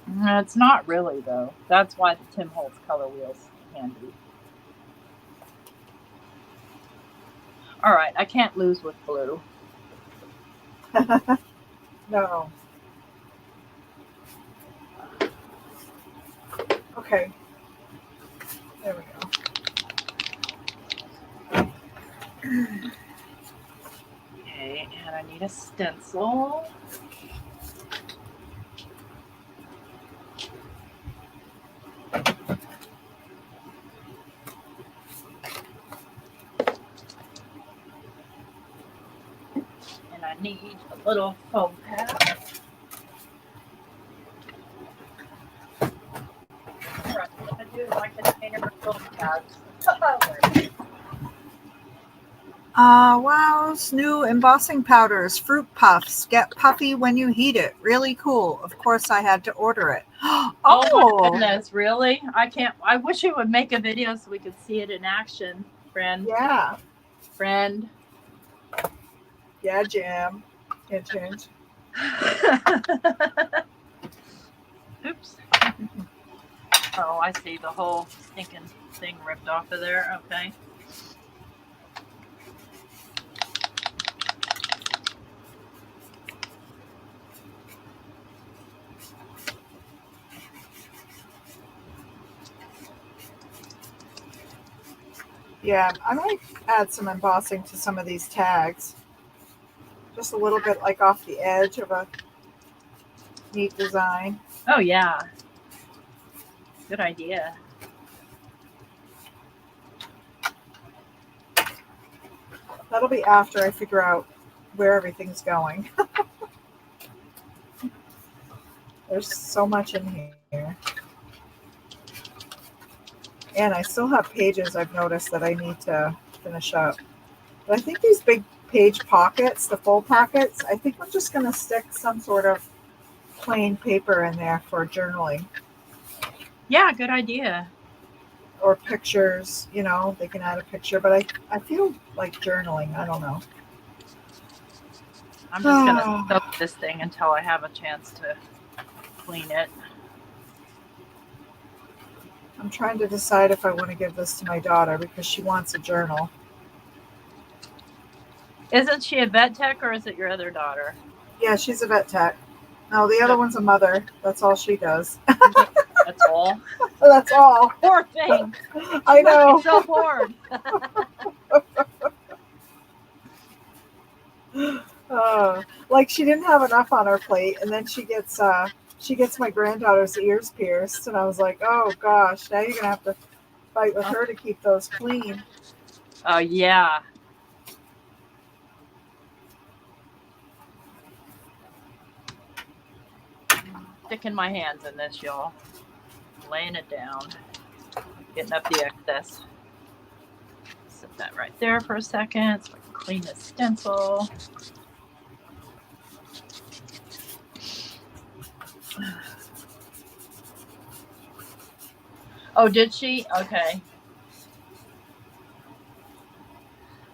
No, it's not really, though. That's why the Tim Holtz color wheel's handy. All right, I can't lose with blue. No. Okay. There we go. Okay, and I need a stencil. And I need a little foam pad. Alright, I'm going to do my container of foam pads. Wow's new embossing powders, fruit puffs. Get puffy when you heat it. Really cool. Of course, I had to order it. Oh my goodness, really? I wish it would make a video so we could see it in action, friend. Yeah. Friend. Yeah, Jim. Hint, hint. Oops. Oh, I see the whole stinking thing ripped off of there. Okay. Yeah, I might add some embossing to some of these tags. Just a little bit like off the edge of a neat design. Oh, yeah. Good idea. That'll be after I figure out where everything's going. There's so much in here. And I still have pages I've noticed that I need to finish up. But I think these big page pockets, the full packets, I think I'm just going to stick some sort of plain paper in there for journaling. Yeah, good idea. Or pictures, they can add a picture. But I feel like journaling. I don't know. I'm just going to soak this thing until I have a chance to clean it. I'm trying to decide if I want to give this to my daughter because she wants a journal. Isn't she a vet tech or is it your other daughter? Yeah, she's a vet tech. No, the other one's a mother. That's all she does. That's all? That's all. Poor thing. I know. So bored. Like she didn't have enough on her plate, and then she gets my granddaughter's ears pierced, and I was like, oh gosh, now you're gonna have to fight with her to keep those clean. Oh yeah. Sticking my hands in this, y'all. Laying it down. Getting up the excess. Set that right there for a second so I can clean this stencil. Oh, did she? Okay.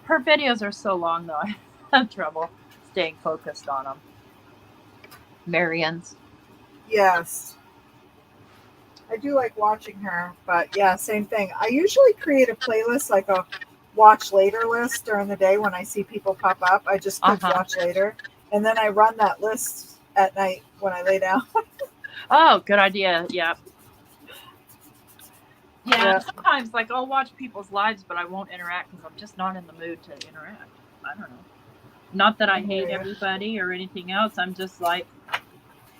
Her videos are so long, though. I have trouble staying focused on them. Marian's. Yes. I do like watching her, but yeah, same thing. I usually create a playlist, like a watch later list during the day when I see people pop up. I just click watch later, and then I run that list at night when I lay down. Oh, good idea. Yeah. Yeah, sometimes like I'll watch people's lives, but I won't interact because I'm just not in the mood to interact. I don't know. Not that I hate everybody or anything else. I'm just like,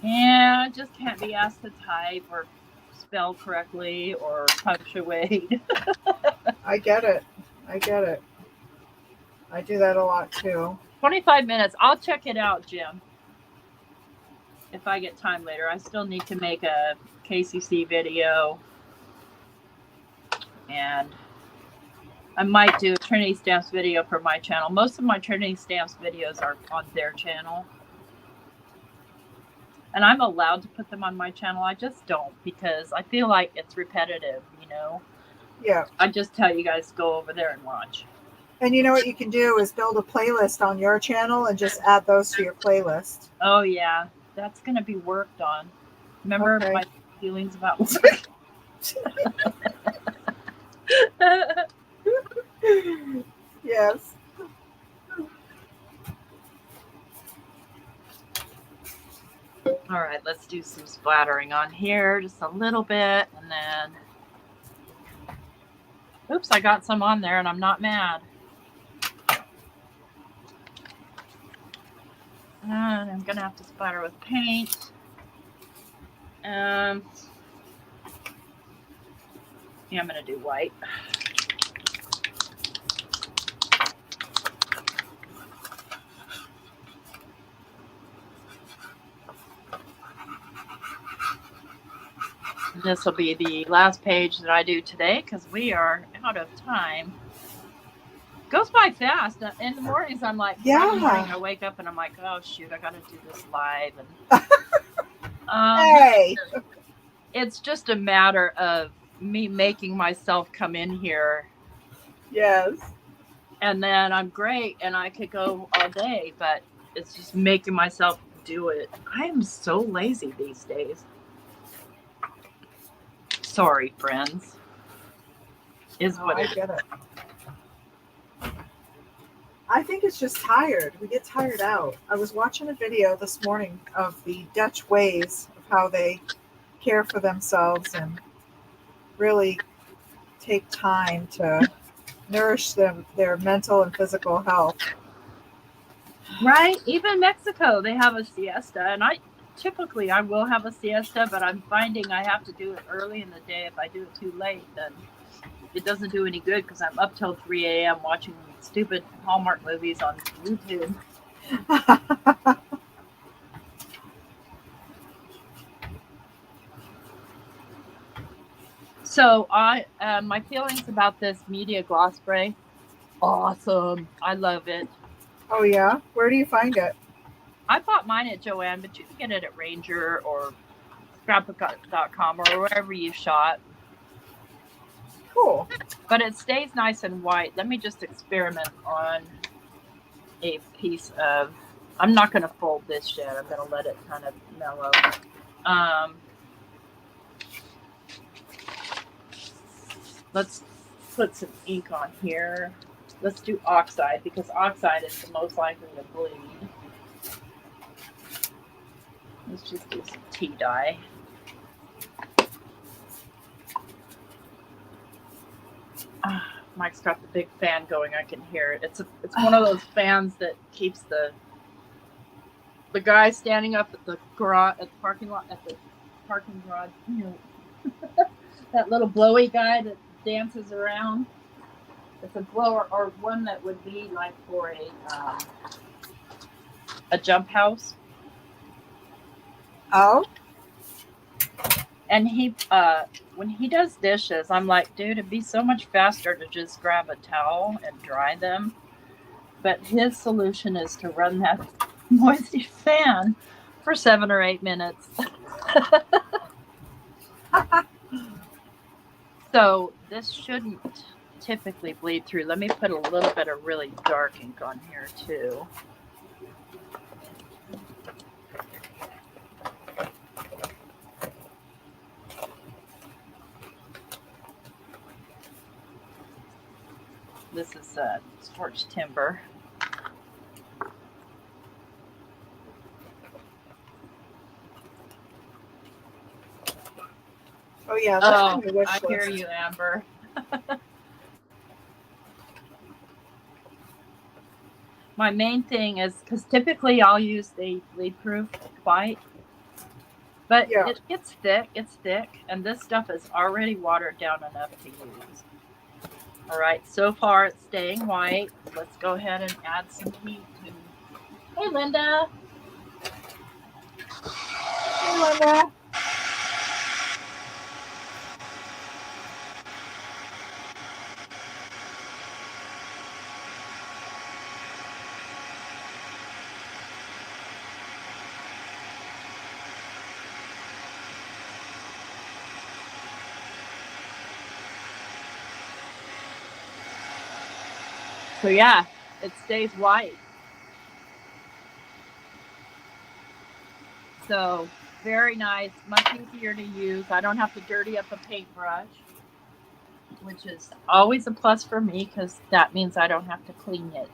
yeah, I just can't be asked to type or spell correctly or punctuate. I get it. I do that a lot too. 25 minutes. I'll check it out, Jim. If I get time later. I still need to make a KCC video. And I might do a Trinity Stamps video for my channel. Most of my Trinity Stamps videos are on their channel. And I'm allowed to put them on my channel. I just don't because I feel like it's repetitive, Yeah. I just tell you guys to go over there and watch. And you know what you can do is build a playlist on your channel and just add those to your playlist. Oh, yeah. That's going to be worked on. Remember my feelings about work? Yes. All right, let's do some splattering on here just a little bit, and then oops, I got some on there and I'm not mad. And I'm gonna have to splatter with paint. Yeah, I'm gonna do white. This will be the last page that I do today because we are out of time. Goes by fast. In the mornings, I'm like, Friday morning, I wake up and I'm like, oh shoot, I gotta do this live. And hey, it's just a matter of me making myself come in here. Yes. And then I'm great, and I could go all day, but it's just making myself do it. I am so lazy these days. Sorry, friends. I get it. I think it's just tired. We get tired out. I was watching a video this morning of the Dutch ways of how they care for themselves and really take time to nourish their mental and physical health. Right? Even Mexico, they have a siesta, and I will have a siesta, but I'm finding I have to do it early in the day. If I do it too late, then it doesn't do any good because I'm up till 3 a.m. watching stupid Hallmark movies on YouTube. So my feelings about this media gloss spray, awesome. I love it. Oh yeah? Where do you find it? I bought mine at Joann, but you can get it at Ranger or scrapbook.com or wherever you shot. Cool. But it stays nice and white. Let me just experiment on a piece of. I'm not going to fold this yet. I'm going to let it kind of mellow. Let's put some ink on here. Let's do oxide because oxide is the most likely to bleed. Let's just do some tea dye. Mike's got the big fan going. I can hear it. It's one of those fans that keeps the guy standing up at the garage, at the parking lot, at the parking garage. You know, that little blowy guy that dances around. It's a blower, or one that would be like for a jump house. Oh. And he, when he does dishes, I'm like, dude, it'd be so much faster to just grab a towel and dry them. But his solution is to run that noisy fan for 7 or 8 minutes. So this shouldn't typically bleed through. Let me put a little bit of really dark ink on here too. This is scorched timber. Oh yeah, that's Oh, on your wish I list. hear you, Amber. My main thing is because typically I'll use the bleed-proof white, but Yeah. it gets thick. It's thick, and this stuff is already watered down enough to use. All right, so far it's staying white. Let's go ahead and add some heat to. Hey, Linda. Hey, Linda. So yeah, it stays white. So very nice, much easier to use. I don't have to dirty up a paintbrush, which is always a plus for me because that means I don't have to clean it.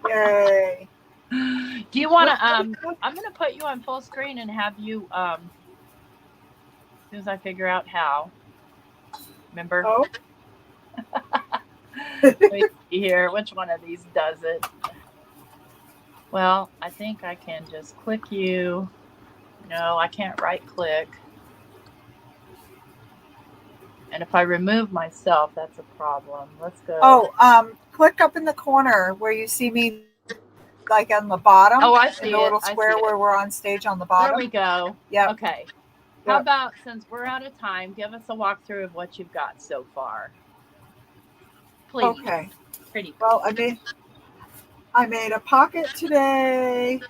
Yay. Do you want to, I'm going to put you on full screen and have you, as soon as I figure out how, remember? Oh. Let me see here, which one of these does it? Well, I think I can just click you. No, I can't right click. And if I remove myself, that's a problem. Let's go. Oh, click up in the corner where you see me, like on the bottom. Oh, I see in the little square where we're on stage on the bottom. There we go. Yeah. Okay. How about, since we're out of time, give us a walkthrough of what you've got so far. Please. Okay. Pretty. Well, I made a pocket today.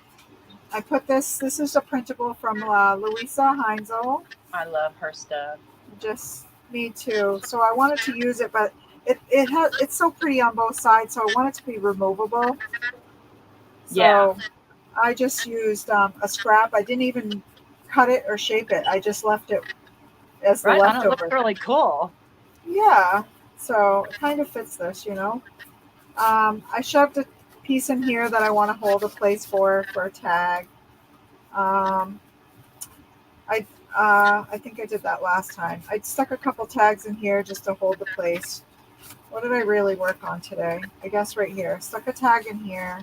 I put this is a printable from Louisa Heinzel. I love her stuff. Just me too. So I wanted to use it, but it's so pretty on both sides, so I want it to be removable. So yeah. I just used a scrap. I didn't even cut it or shape it. I just left it as the leftover. It looks really cool. Yeah. So it kind of fits this, you know. I shoved a piece in here that I want to hold a place for a tag. I think I did that last time. I stuck a couple tags in here just to hold the place. What did I really work on today? I guess right here. Stuck a tag in here.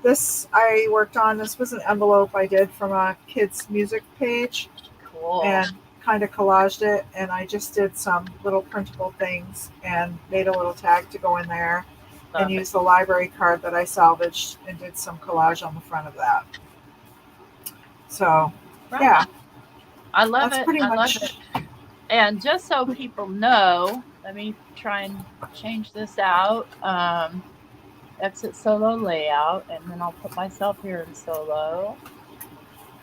This I worked on. This was an envelope I did from a kid's music page. Cool. And kind of collaged it. And I just did some little printable things and made a little tag to go in there. And used the library card that I salvaged and did some collage on the front of that. So, yeah. I love That's it. Pretty I much... love it. And just so people know, let me try and change this out. Exit solo layout, and then I'll put myself here in solo.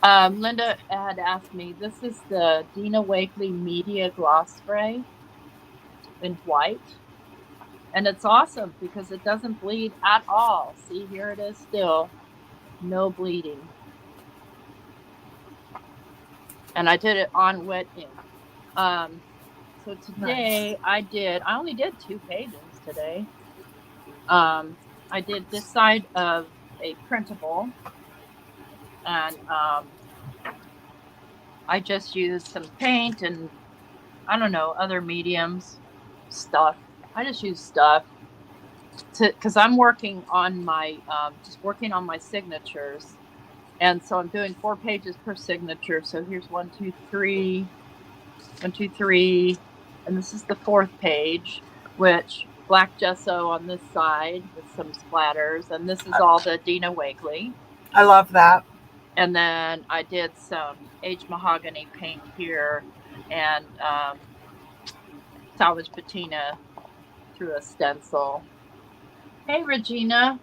Linda had asked me, this is the Dina Wakley Media Gloss Spray in white. And it's awesome because it doesn't bleed at all. See, here it is still. No bleeding. And I did it on wet ink. So today Nice. I only did 2 pages today. I did this side of a printable, and I just used some paint and I don't know, other mediums stuff. I just use stuff because I'm working on my just working on my signatures, and so I'm doing 4 pages per signature. So here's 1, 2, 3, 1, 2, 3, and this is the 4th page, which black gesso on this side with some splatters, and this is all the Dina Wakley. I love that. And then I did some aged mahogany paint here and salvage patina through a stencil. Hey, Regina.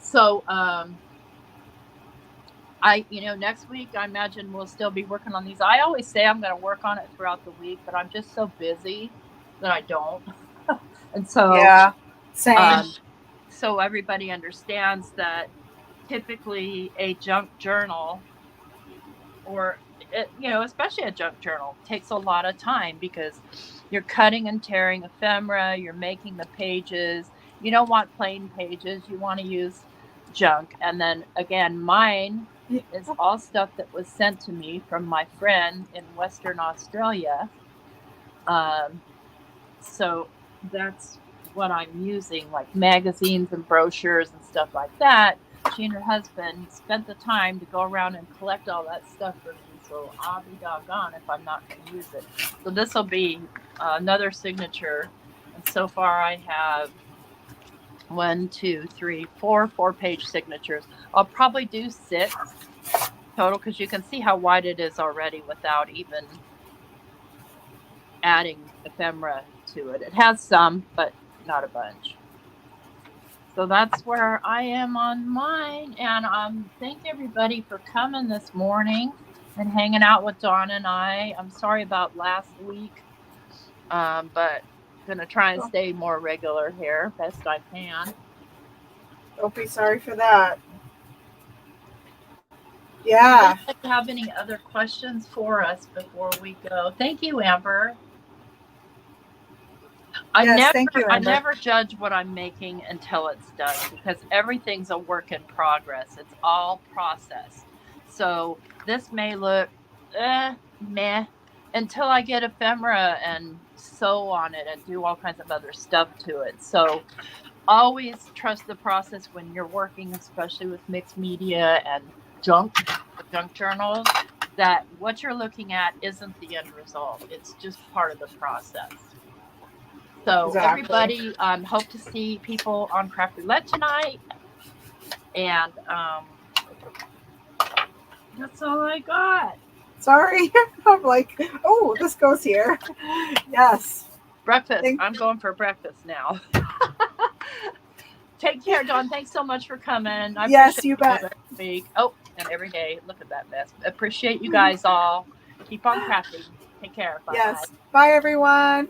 So next week I imagine we'll still be working on these. I always say I'm going to work on it throughout the week, but I'm just so busy that I don't. And so yeah, same. So everybody understands that typically a junk journal, or especially a junk journal, takes a lot of time because you're cutting and tearing ephemera, you're making the pages. You don't want plain pages, you want to use junk. And then again, mine is all stuff that was sent to me from my friend in Western Australia. So that's what I'm using, like magazines and brochures and stuff like that. She and her husband spent the time to go around and collect all that stuff for me, so I'll be doggone if I'm not going to use it. So this will be another signature, and so far I have 1, 2, 3, 4 4-page signatures. I'll probably do 6 total because you can see how wide it is already without even adding ephemera to it. It has some, but not a bunch. So that's where I am on mine. And thank everybody for coming this morning and hanging out with Dawne and I. I'm sorry about last week, but gonna try and stay more regular here best I can. Don't be sorry for that. Yeah. Do you have any other questions for us before we go? Thank you, Amber. Thank you, I Amber. never judge what I'm making until it's done because everything's a work in progress. It's all process. So this may look meh until I get ephemera and sew on it and do all kinds of other stuff to it. So always trust the process when you're working, especially with mixed media and junk journals, that what you're looking at isn't the end result. It's just part of the process. So Exactly. everybody, hope to see people on Craft Roulette tonight. And that's all I got. Sorry. I'm like, oh, this goes here. Yes. Breakfast. I'm going for breakfast now. Take care, Dawne. Thanks so much for coming. Yes, you bet. Every week. Oh, and every day. Look at that mess. Appreciate you guys all. Keep on crafting. Take care. Bye. Yes. Bye, everyone.